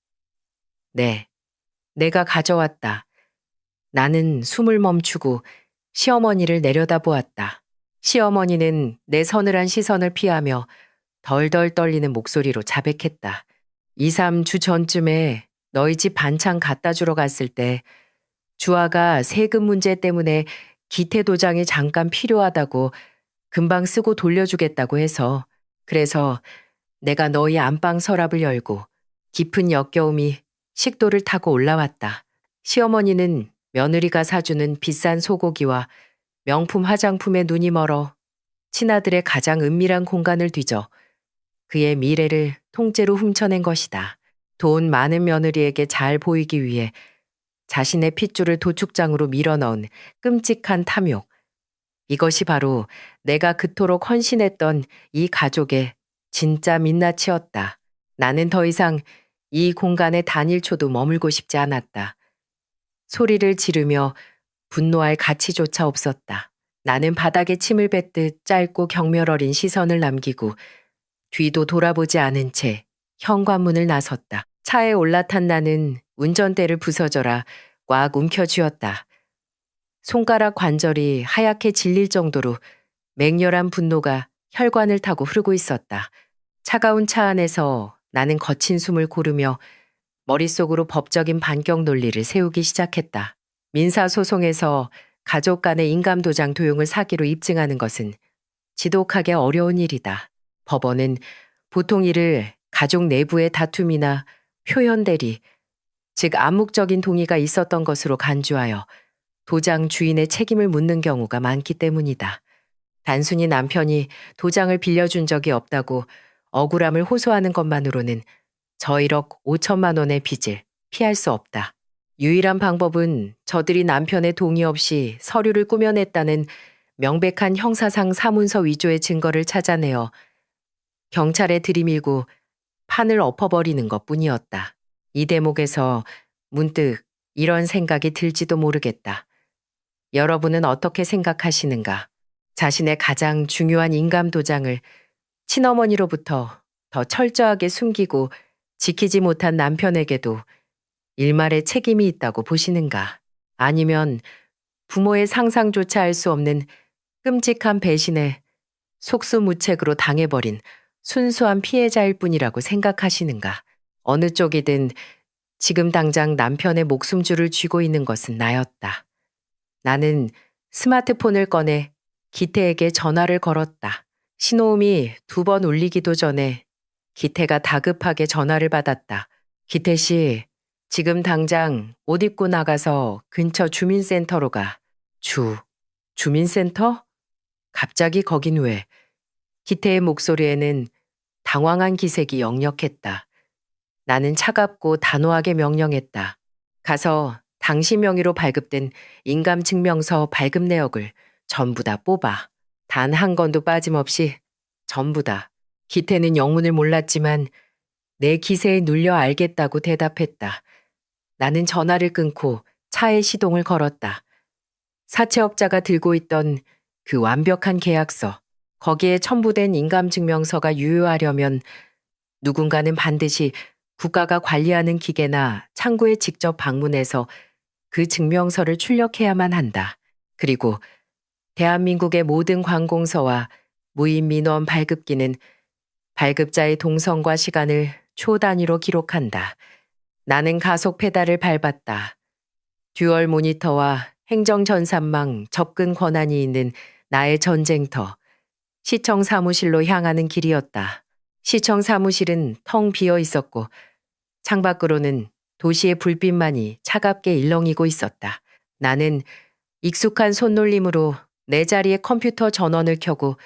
네, 내가 가져왔다. 나는 숨을 멈추고 시어머니를 내려다보았다. 시어머니는 내 서늘한 시선을 피하며 덜덜 떨리는 목소리로 자백했다. 2, 3주 전쯤에 너희 집 반찬 갖다 주러 갔을 때 주아가 세금 문제 때문에 기태 도장이 잠깐 필요하다고 금방 쓰고 돌려주겠다고 해서 그래서 내가 너희 안방 서랍을 열고 깊은 역겨움이 식도를 타고 올라왔다. 시어머니는 며느리가 사주는 비싼 소고기와 명품 화장품에 눈이 멀어 친아들의 가장 은밀한 공간을 뒤져 그의 미래를 통째로 훔쳐낸 것이다. 돈 많은 며느리에게 잘 보이기 위해 자신의 핏줄을 도축장으로 밀어넣은 끔찍한 탐욕. 이것이 바로 내가 그토록 헌신했던 이 가족의 진짜 민낯이었다. 나는 더 이상 이 공간에 단 1초도 머물고 싶지 않았다. 소리를 지르며 분노할 가치조차 없었다. 나는 바닥에 침을 뱉듯 짧고 경멸 어린 시선을 남기고 뒤도 돌아보지 않은 채 현관문을 나섰다. 차에 올라탄 나는 운전대를 부서져라 꽉 움켜쥐었다. 손가락 관절이 하얗게 질릴 정도로 맹렬한 분노가 혈관을 타고 흐르고 있었다. 차가운 차 안에서 나는 거친 숨을 고르며 머릿속으로 법적인 반격 논리를 세우기 시작했다. 민사소송에서 가족 간의 인감도장 도용을 사기로 입증하는 것은 지독하게 어려운 일이다. 법원은 보통 이를 가족 내부의 다툼이나 표현 대리, 즉 암묵적인 동의가 있었던 것으로 간주하여 도장 주인의 책임을 묻는 경우가 많기 때문이다. 단순히 남편이 도장을 빌려준 적이 없다고 억울함을 호소하는 것만으로는 저 1억 5천만 원의 빚을 피할 수 없다. 유일한 방법은 저들이 남편의 동의 없이 서류를 꾸며냈다는 명백한 형사상 사문서 위조의 증거를 찾아내어 경찰에 들이밀고 판을 엎어버리는 것뿐이었다. 이 대목에서 문득 이런 생각이 들지도 모르겠다. 여러분은 어떻게 생각하시는가? 자신의 가장 중요한 인감 도장을 친어머니로부터 더 철저하게 숨기고 지키지 못한 남편에게도 일말의 책임이 있다고 보시는가? 아니면 부모의 상상조차 할 수 없는 끔찍한 배신에 속수무책으로 당해버린 순수한 피해자일 뿐이라고 생각하시는가? 어느 쪽이든 지금 당장 남편의 목숨줄을 쥐고 있는 것은 나였다. 나는 스마트폰을 꺼내 기태에게 전화를 걸었다. 신호음이 2번 울리기도 전에 기태가 다급하게 전화를 받았다. 기태 씨, 지금 당장 옷 입고 나가서 근처 주민센터로 가. 주민센터? 갑자기 거긴 왜? 기태의 목소리에는 당황한 기색이 역력했다. 나는 차갑고 단호하게 명령했다. 가서 당신 명의로 발급된 인감증명서 발급 내역을 전부 다 뽑아. 단 한 건도 빠짐없이 전부 다. 기태는 영문을 몰랐지만 내 기세에 눌려 알겠다고 대답했다. 나는 전화를 끊고 차에 시동을 걸었다. 사채업자가 들고 있던 그 완벽한 계약서, 거기에 첨부된 인감증명서가 유효하려면 누군가는 반드시 국가가 관리하는 기계나 창구에 직접 방문해서 그 증명서를 출력해야만 한다. 그리고 대한민국의 모든 관공서와 무인 민원 발급기는 발급자의 동선과 시간을 초 단위로 기록한다. 나는 가속 페달을 밟았다. 듀얼 모니터와 행정전산망 접근 권한이 있는 나의 전쟁터, 시청 사무실로 향하는 길이었다. 시청 사무실은 텅 비어 있었고 창밖으로는 도시의 불빛만이 차갑게 일렁이고 있었다. 나는 익숙한 손놀림으로 내 자리에 컴퓨터 전원을 켜고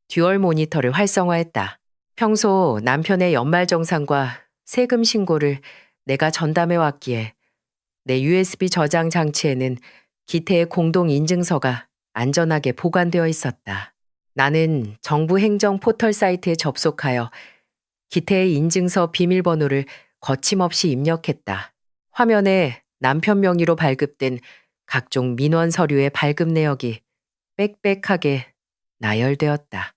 듀얼 모니터를 활성화했다. 평소 남편의 연말정산과 세금 신고를 내가 전담해 왔기에 내 USB 저장 장치에는 기태의 공동 인증서가 안전하게 보관되어 있었다. 나는 정부 행정 포털 사이트에 접속하여 기태의 인증서 비밀번호를 거침없이 입력했다. 화면에 남편 명의로 발급된 각종 민원 서류의 발급 내역이 빽빽하게 나열되었다.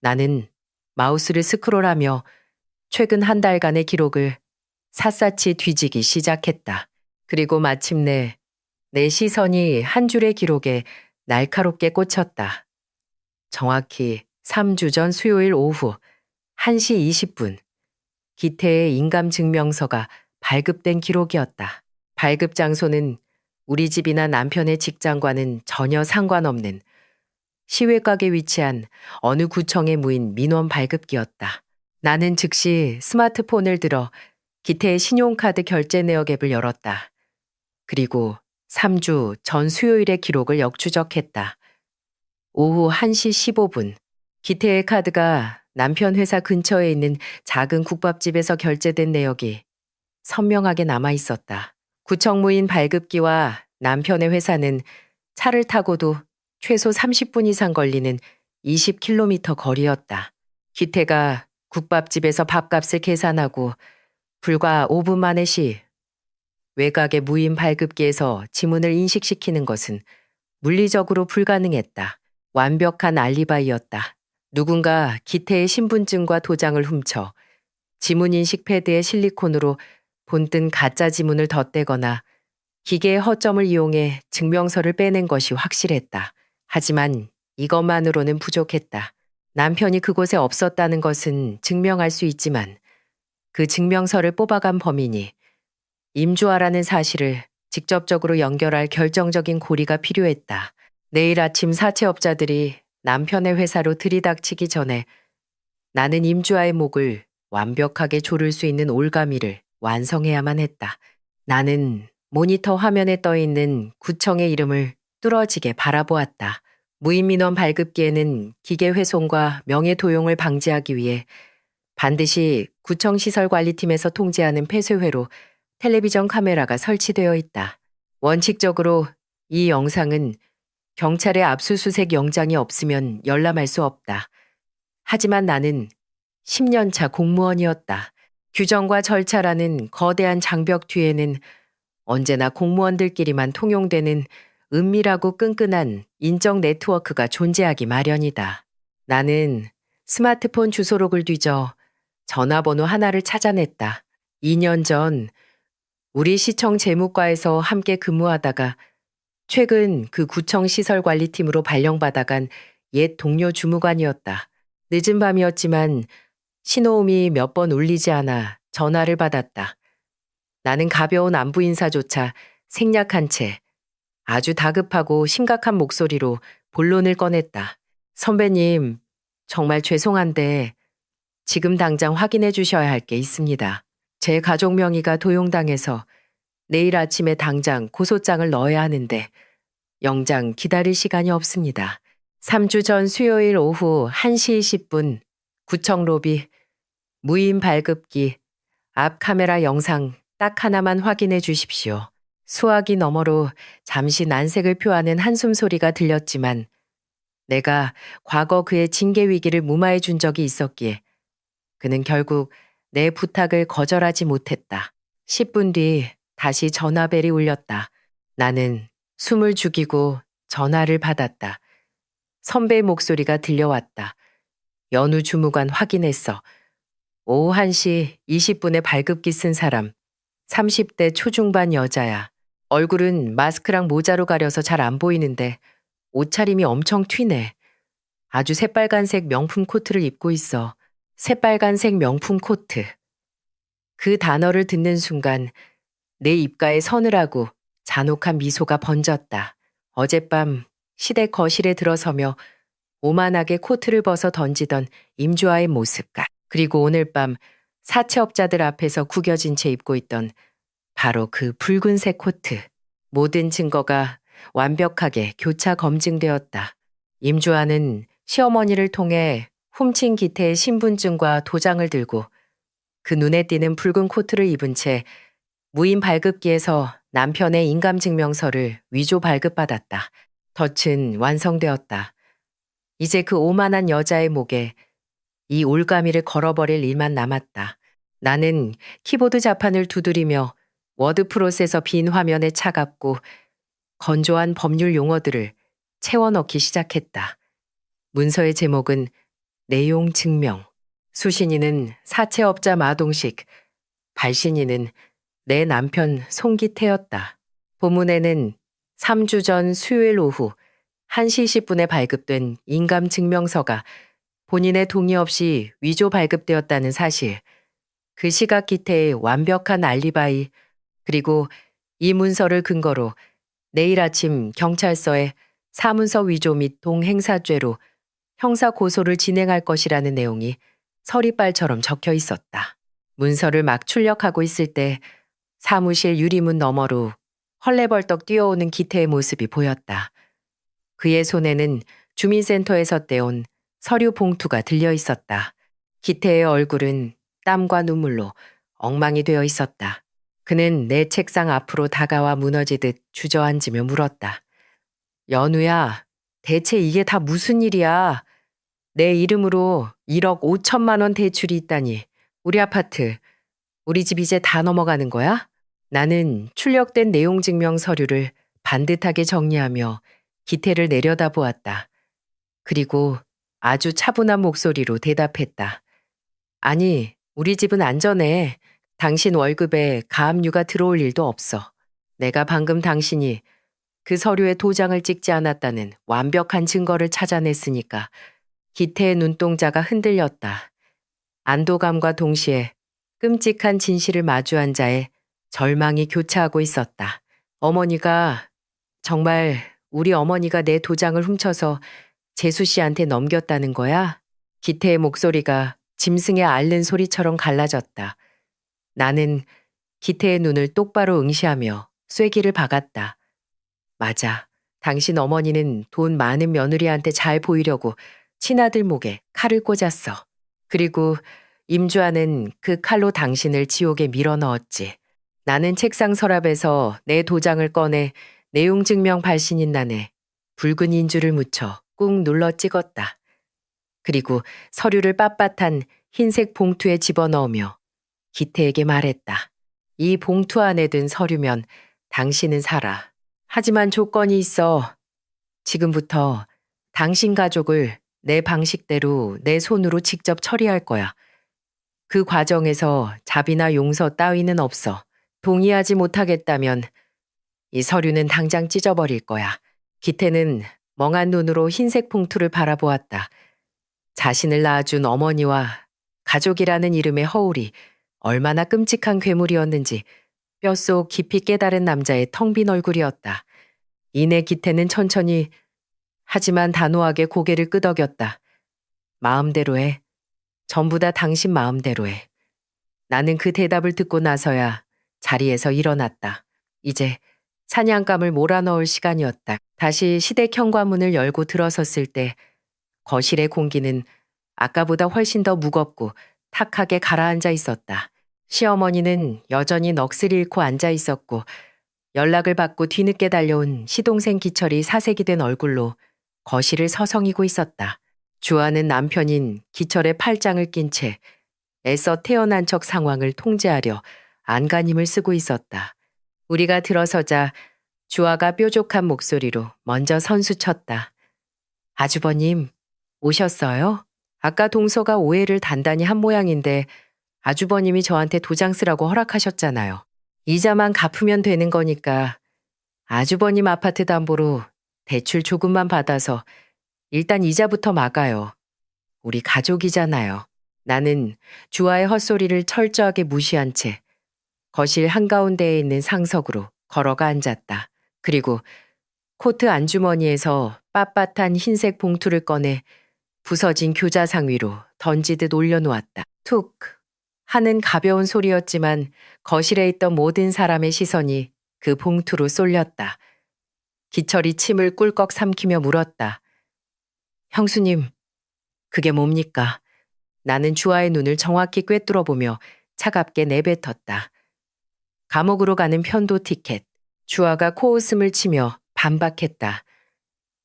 나는 마우스를 스크롤하며 최근 한 달간의 기록을 샅샅이 뒤지기 시작했다. 그리고 마침내 내 시선이 한 줄의 기록에 날카롭게 꽂혔다. 정확히 3주 전 수요일 오후 1시 20분, 기태의 인감증명서가 발급된 기록이었다. 발급 장소는 우리 집이나 남편의 직장과는 전혀 상관없는 시외각에 위치한 어느 구청에 무인 민원 발급기였다. 나는 즉시 스마트폰을 들어 기태의 신용카드 결제 내역 앱을 열었다. 그리고 3주 전 수요일의 기록을 역추적했다. 오후 1시 15분, 기태의 카드가 남편 회사 근처에 있는 작은 국밥집에서 결제된 내역이 선명하게 남아 있었다. 구청 무인 발급기와 남편의 회사는 차를 타고도 최소 30분 이상 걸리는 20km 거리였다. 기태가 국밥집에서 밥값을 계산하고 불과 5분 만의 시 외곽의 무인 발급기에서 지문을 인식시키는 것은 물리적으로 불가능했다. 완벽한 알리바이였다. 누군가 기태의 신분증과 도장을 훔쳐 지문인식 패드에 실리콘으로 본뜬 가짜 지문을 덧대거나 기계의 허점을 이용해 증명서를 빼낸 것이 확실했다. 하지만 이것만으로는 부족했다. 남편이 그곳에 없었다는 것은 증명할 수 있지만 그 증명서를 뽑아간 범인이 임주아라는 사실을 직접적으로 연결할 결정적인 고리가 필요했다. 내일 아침 사채업자들이 남편의 회사로 들이닥치기 전에 나는 임주아의 목을 완벽하게 조를 수 있는 올가미를 완성해야만 했다. 나는 모니터 화면에 떠 있는 구청의 이름을 뚫어지게 바라보았다. 무인민원 발급기에는 기계 훼손과 명예 도용을 방지하기 위해 반드시 구청 시설관리팀에서 통제하는 폐쇄회로 텔레비전 카메라가 설치되어 있다. 원칙적으로 이 영상은 경찰의 압수수색 영장이 없으면 열람할 수 없다. 하지만 나는 10년차 공무원이었다. 규정과 절차라는 거대한 장벽 뒤에는 언제나 공무원들끼리만 통용되는 은밀하고 끈끈한 인적 네트워크가 존재하기 마련이다. 나는 스마트폰 주소록을 뒤져 전화번호 하나를 찾아냈다. 2년 전 우리 시청 재무과에서 함께 근무하다가 최근 그 구청 시설관리팀으로 발령받아간 옛 동료 주무관이었다. 늦은 밤이었지만 신호음이 몇 번 울리지 않아 전화를 받았다. 나는 가벼운 안부 인사조차 생략한 채 아주 다급하고 심각한 목소리로 본론을 꺼냈다. 선배님, 정말 죄송한데 지금 당장 확인해 주셔야 할 게 있습니다. 제 가족 명의가 도용당해서 내일 아침에 당장 고소장을 넣어야 하는데 영장 기다릴 시간이 없습니다. 3주 전 수요일 오후 1시 20분 구청 로비 무인 발급기 앞 카메라 영상 딱 하나만 확인해 주십시오. 수화기 너머로 잠시 난색을 표하는 한숨 소리가 들렸지만 내가 과거 그의 징계 위기를 무마해 준 적이 있었기에 그는 결국 내 부탁을 거절하지 못했다. 10분 뒤 다시 전화벨이 울렸다. 나는 숨을 죽이고 전화를 받았다. 선배의 목소리가 들려왔다. 연우 주무관 확인했어. 오후 1시 20분에 발급기 쓴 사람. 30대 초중반 여자야. 얼굴은 마스크랑 모자로 가려서 잘 안 보이는데 옷차림이 엄청 튀네. 아주 새빨간색 명품 코트를 입고 있어. 새빨간색 명품 코트. 그 단어를 듣는 순간 내 입가에 서늘하고 잔혹한 미소가 번졌다. 어젯밤 시댁 거실에 들어서며 오만하게 코트를 벗어 던지던 임주아의 모습과 그리고 오늘 밤 사채업자들 앞에서 구겨진 채 입고 있던 바로 그 붉은색 코트. 모든 증거가 완벽하게 교차 검증되었다. 임주아는 시어머니를 통해 훔친 기태의 신분증과 도장을 들고 그 눈에 띄는 붉은 코트를 입은 채 무인 발급기에서 남편의 인감증명서를 위조 발급받았다. 덫은 완성되었다. 이제 그 오만한 여자의 목에 이 올가미를 걸어버릴 일만 남았다. 나는 키보드 자판을 두드리며 워드 프로세서 빈 화면에 차갑고 건조한 법률 용어들을 채워넣기 시작했다. 문서의 제목은 내용 증명. 수신이는 사채업자 마동식, 발신이는 내 남편 송기태였다. 본문에는 3주 전 수요일 오후 1시 10분에 발급된 인감증명서가 본인의 동의 없이 위조 발급되었다는 사실, 그 시각 기태의 완벽한 알리바이, 그리고 이 문서를 근거로 내일 아침 경찰서에 사문서 위조 및 동행사죄로 형사 고소를 진행할 것이라는 내용이 서리빨처럼 적혀 있었다. 문서를 막 출력하고 있을 때 사무실 유리문 너머로 헐레벌떡 뛰어오는 기태의 모습이 보였다. 그의 손에는 주민센터에서 떼온 서류 봉투가 들려 있었다. 기태의 얼굴은 땀과 눈물로 엉망이 되어 있었다. 그는 내 책상 앞으로 다가와 무너지듯 주저앉으며 물었다. 연우야, 대체 이게 다 무슨 일이야? 내 이름으로 1억 5천만 원 대출이 있다니. 우리 아파트, 우리 집 이제 다 넘어가는 거야? 나는 출력된 내용 증명 서류를 반듯하게 정리하며 기태를 내려다보았다. 그리고 아주 차분한 목소리로 대답했다. 아니, 우리 집은 안전해. 당신 월급에 가압류가 들어올 일도 없어. 내가 방금 당신이 그 서류에 도장을 찍지 않았다는 완벽한 증거를 찾아냈으니까. 기태의 눈동자가 흔들렸다. 안도감과 동시에 끔찍한 진실을 마주한 자의 절망이 교차하고 있었다. 어머니가, 정말 우리 어머니가 내 도장을 훔쳐서 재수 씨한테 넘겼다는 거야? 기태의 목소리가 짐승의 앓는 소리처럼 갈라졌다. 나는 기태의 눈을 똑바로 응시하며 쐐기를 박았다. 맞아. 당신 어머니는 돈 많은 며느리한테 잘 보이려고 친아들 목에 칼을 꽂았어. 그리고 임주아는 그 칼로 당신을 지옥에 밀어넣었지. 나는 책상 서랍에서 내 도장을 꺼내 내용 증명 발신인 난에 붉은 인주를 묻혀 꾹 눌러 찍었다. 그리고 서류를 빳빳한 흰색 봉투에 집어넣으며 기태에게 말했다. 이 봉투 안에 든 서류면 당신은 살아. 하지만 조건이 있어. 지금부터 당신 가족을 내 방식대로 내 손으로 직접 처리할 거야. 그 과정에서 자비나 용서 따위는 없어. 동의하지 못하겠다면 이 서류는 당장 찢어버릴 거야. 기태는 멍한 눈으로 흰색 봉투를 바라보았다. 자신을 낳아준 어머니와 가족이라는 이름의 허울이 얼마나 끔찍한 괴물이었는지 뼛속 깊이 깨달은 남자의 텅 빈 얼굴이었다. 이내 기태는 천천히 하지만 단호하게 고개를 끄덕였다. 마음대로 해. 전부 다 당신 마음대로 해. 나는 그 대답을 듣고 나서야 자리에서 일어났다. 이제 사냥감을 몰아넣을 시간이었다. 다시 시댁 현관문을 열고 들어섰을 때 거실의 공기는 아까보다 훨씬 더 무겁고 탁하게 가라앉아 있었다. 시어머니는 여전히 넋을 잃고 앉아 있었고 연락을 받고 뒤늦게 달려온 시동생 기철이 사색이 된 얼굴로 거실을 서성이고 있었다. 주아는 남편인 기철의 팔짱을 낀 채 애써 태어난 척 상황을 통제하려 안간힘을 쓰고 있었다. 우리가 들어서자 주아가 뾰족한 목소리로 먼저 선수쳤다. 아주버님, 오셨어요? 아까 동서가 오해를 단단히 한 모양인데 아주버님이 저한테 도장 쓰라고 허락하셨잖아요. 이자만 갚으면 되는 거니까 아주버님 아파트 담보로 대출 조금만 받아서 일단 이자부터 막아요. 우리 가족이잖아요. 나는 주아의 헛소리를 철저하게 무시한 채 거실 한가운데에 있는 상석으로 걸어가 앉았다. 그리고 코트 안주머니에서 빳빳한 흰색 봉투를 꺼내 부서진 교자상 위로 던지듯 올려놓았다. 툭 하는 가벼운 소리였지만 거실에 있던 모든 사람의 시선이 그 봉투로 쏠렸다. 기철이 침을 꿀꺽 삼키며 물었다. 형수님, 그게 뭡니까? 나는 주아의 눈을 정확히 꿰뚫어보며 차갑게 내뱉었다. 감옥으로 가는 편도 티켓. 주아가 코웃음을 치며 반박했다.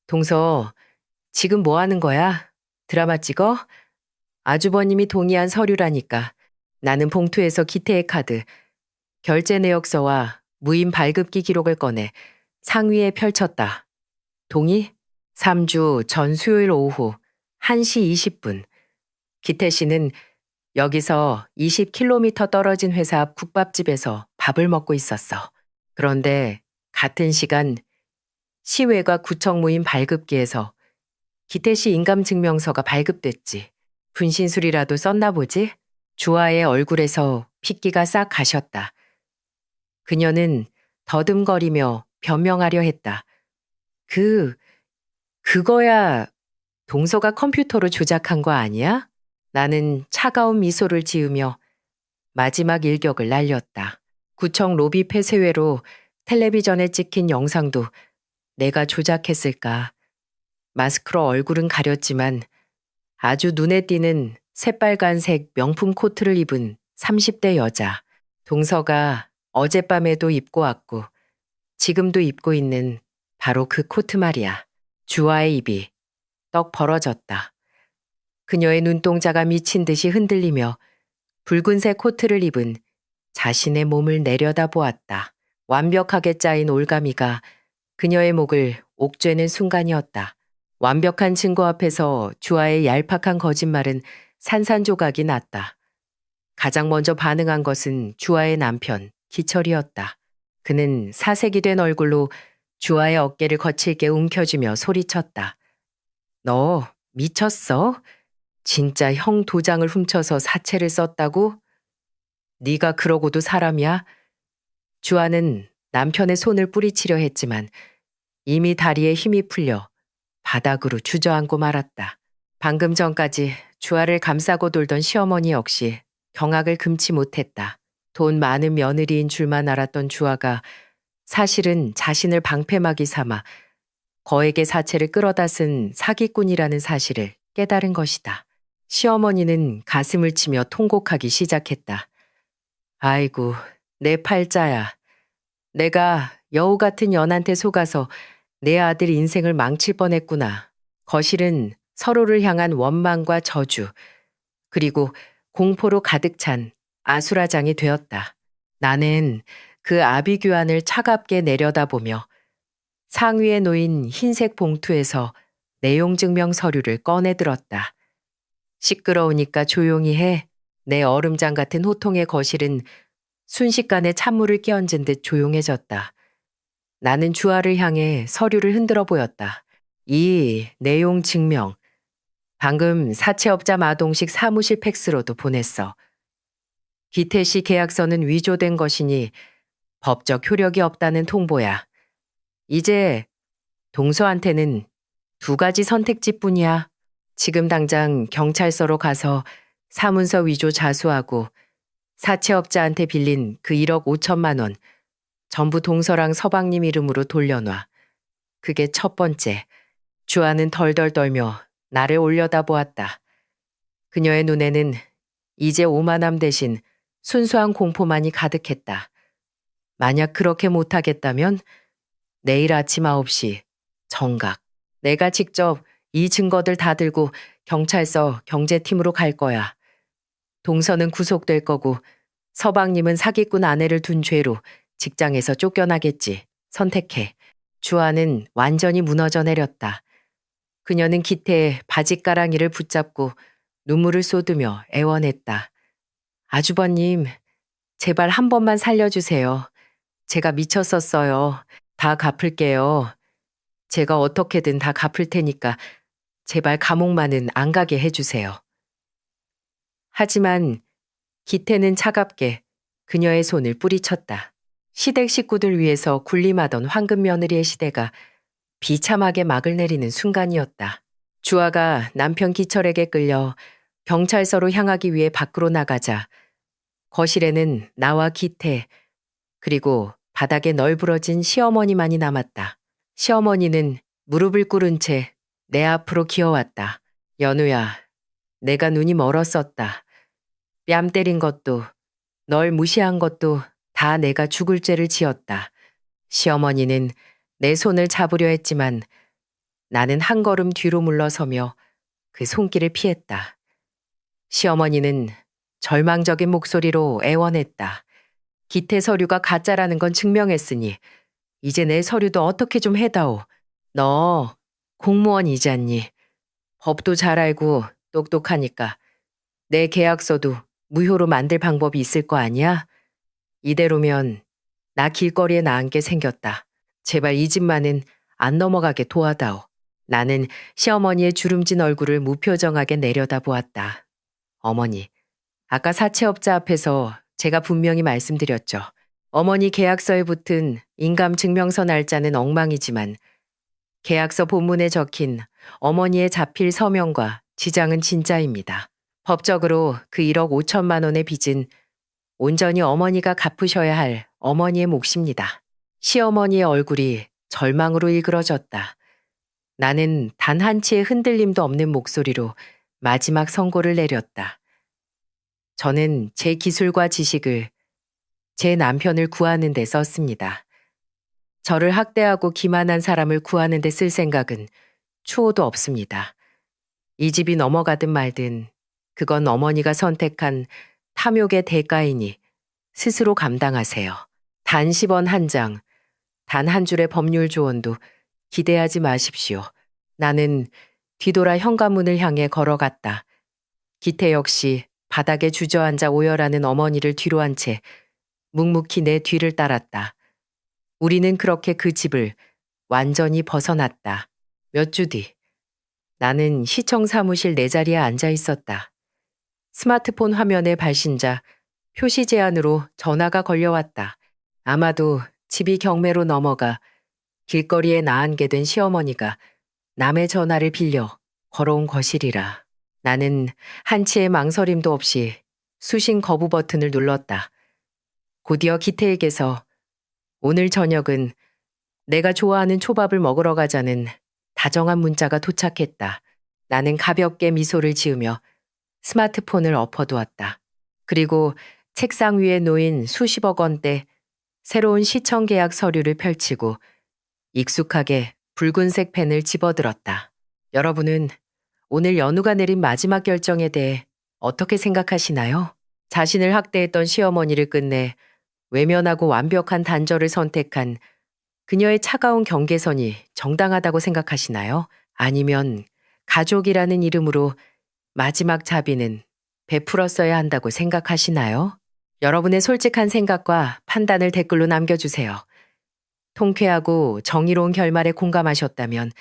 동서, 지금 뭐 하는 거야? 드라마 찍어? 아주버님이 동의한 서류라니까. 나는 봉투에서 기태의 카드, 결제 내역서와 무임 발급기 기록을 꺼내 상위에 펼쳤다. 동의? 3주 전 수요일 오후 1시 20분. 기태 씨는 여기서 20km 떨어진 회사 앞 국밥집에서 밥을 먹고 있었어. 그런데 같은 시간 시외과 구청 무임 발급기에서 기태 씨 인감증명서가 발급됐지. 분신술이라도 썼나 보지? 주아의 얼굴에서 핏기가 싹 가셨다. 그녀는 더듬거리며 변명하려 했다. 그거야 동서가 컴퓨터로 조작한 거 아니야? 나는 차가운 미소를 지으며 마지막 일격을 날렸다. 구청 로비 폐쇄회로 텔레비전에 찍힌 영상도 내가 조작했을까. 마스크로 얼굴은 가렸지만 아주 눈에 띄는 새빨간색 명품 코트를 입은 30대 여자. 동서가 어젯밤에도 입고 왔고 지금도 입고 있는 바로 그 코트 말이야. 주아의 입이 떡 벌어졌다. 그녀의 눈동자가 미친 듯이 흔들리며 붉은색 코트를 입은 자신의 몸을 내려다보았다. 완벽하게 짜인 올가미가 그녀의 목을 옥죄는 순간이었다. 완벽한 증거 앞에서 주아의 얄팍한 거짓말은 산산조각이 났다. 가장 먼저 반응한 것은 주아의 남편, 기철이었다. 그는 사색이 된 얼굴로 주아의 어깨를 거칠게 움켜쥐며 소리쳤다. 너 미쳤어? 진짜 형 도장을 훔쳐서 사채를 썼다고? 네가 그러고도 사람이야? 주아는 남편의 손을 뿌리치려 했지만 이미 다리에 힘이 풀려 바닥으로 주저앉고 말았다. 방금 전까지 주아를 감싸고 돌던 시어머니 역시 경악을 금치 못했다. 돈 많은 며느리인 줄만 알았던 주아가 사실은 자신을 방패막이 삼아 거액의 사채를 끌어다 쓴 사기꾼이라는 사실을 깨달은 것이다. 시어머니는 가슴을 치며 통곡하기 시작했다. 아이고, 내 팔자야. 내가 여우 같은 년한테 속아서 내 아들 인생을 망칠 뻔했구나. 거실은 서로를 향한 원망과 저주, 그리고 공포로 가득 찬 아수라장이 되었다. 나는 그 아비규환을 차갑게 내려다보며 상위에 놓인 흰색 봉투에서 내용 증명 서류를 꺼내들었다. 시끄러우니까 조용히 해. 내 얼음장 같은 호통의 거실은 순식간에 찬물을 끼얹은 듯 조용해졌다. 나는 주아를 향해 서류를 흔들어 보였다. 이 내용 증명, 방금 사채업자 마동식 사무실 팩스로도 보냈어. 기태 씨 계약서는 위조된 것이니 법적 효력이 없다는 통보야. 이제 동서한테는 두 가지 선택지뿐이야. 지금 당장 경찰서로 가서 사문서 위조 자수하고 사채업자한테 빌린 그 1억 5천만 원 전부 동서랑 서방님 이름으로 돌려놔. 그게 첫 번째. 주아는 덜덜 떨며 나를 올려다보았다. 그녀의 눈에는 이제 오만함 대신 순수한 공포만이 가득했다. 만약 그렇게 못하겠다면 내일 아침 9시 정각. 내가 직접 이 증거들 다 들고 경찰서 경제팀으로 갈 거야. 동서는 구속될 거고 서방님은 사기꾼 아내를 둔 죄로 직장에서 쫓겨나겠지. 선택해. 주아는 완전히 무너져 내렸다. 그녀는 기태의 바짓가랑이를 붙잡고 눈물을 쏟으며 애원했다. 아주버님, 제발 한 번만 살려주세요. 제가 미쳤었어요. 다 갚을게요. 제가 어떻게든 다 갚을 테니까 제발 감옥만은 안 가게 해주세요. 하지만 기태는 차갑게 그녀의 손을 뿌리쳤다. 시댁 식구들 위해서 군림하던 황금 며느리의 시대가 비참하게 막을 내리는 순간이었다. 주아가 남편 기철에게 끌려 경찰서로 향하기 위해 밖으로 나가자 거실에는 나와 기태, 그리고 바닥에 널브러진 시어머니만이 남았다. 시어머니는 무릎을 꿇은 채 내 앞으로 기어왔다. 연우야, 내가 눈이 멀었었다. 뺨 때린 것도 널 무시한 것도 다 내가 죽을 죄를 지었다. 시어머니는 내 손을 잡으려 했지만 나는 한 걸음 뒤로 물러서며 그 손길을 피했다. 시어머니는 절망적인 목소리로 애원했다. 기태 서류가 가짜라는 건 증명했으니 이제 내 서류도 어떻게 좀 해다오. 너 공무원이잖니. 법도 잘 알고 똑똑하니까 내 계약서도 무효로 만들 방법이 있을 거 아니야? 이대로면 나 길거리에 나앉게 생겼다. 제발 이 집만은 안 넘어가게 도와다오. 나는 시어머니의 주름진 얼굴을 무표정하게 내려다보았다. 어머니, 아까 사채업자 앞에서 제가 분명히 말씀드렸죠. 어머니 계약서에 붙은 인감증명서 날짜는 엉망이지만 계약서 본문에 적힌 어머니의 자필 서명과 지장은 진짜입니다. 법적으로 그 1억 5천만 원의 빚은 온전히 어머니가 갚으셔야 할 어머니의 몫입니다. 시어머니의 얼굴이 절망으로 일그러졌다. 나는 단 한치의 흔들림도 없는 목소리로 마지막 선고를 내렸다. 저는 제 기술과 지식을 제 남편을 구하는 데 썼습니다. 저를 학대하고 기만한 사람을 구하는 데 쓸 생각은 추호도 없습니다. 이 집이 넘어가든 말든 그건 어머니가 선택한 탐욕의 대가이니 스스로 감당하세요. 단 10원 한 장, 단 한 줄의 법률 조언도 기대하지 마십시오. 나는 뒤돌아 현관문을 향해 걸어갔다. 기태 역시 바닥에 주저앉아 오열하는 어머니를 뒤로 한 채 묵묵히 내 뒤를 따랐다. 우리는 그렇게 그 집을 완전히 벗어났다. 몇 주 뒤, 나는 시청 사무실 내 자리에 앉아 있었다. 스마트폰 화면의 발신자 표시 제한으로 전화가 걸려왔다. 아마도 집이 경매로 넘어가 길거리에 나앉게 된 시어머니가 남의 전화를 빌려 걸어온 것이리라. 나는 한치의 망설임도 없이 수신 거부 버튼을 눌렀다. 곧이어 기태에게서 오늘 저녁은 내가 좋아하는 초밥을 먹으러 가자는 다정한 문자가 도착했다. 나는 가볍게 미소를 지으며 스마트폰을 엎어두었다. 그리고 책상 위에 놓인 수십억 원대 새로운 시청 계약 서류를 펼치고 익숙하게 붉은색 펜을 집어들었다. 여러분은 오늘 연우가 내린 마지막 결정에 대해 어떻게 생각하시나요? 자신을 학대했던 시어머니를 끝내 외면하고 완벽한 단절을 선택한 그녀의 차가운 경계선이 정당하다고 생각하시나요? 아니면 가족이라는 이름으로 마지막 자비는 베풀었어야 한다고 생각하시나요? 여러분의 솔직한 생각과 판단을 댓글로 남겨주세요. 통쾌하고 정의로운 결말에 공감하셨다면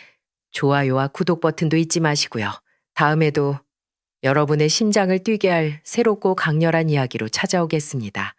좋아요와 구독 버튼도 잊지 마시고요. 다음에도 여러분의 심장을 뛰게 할 새롭고 강렬한 이야기로 찾아오겠습니다.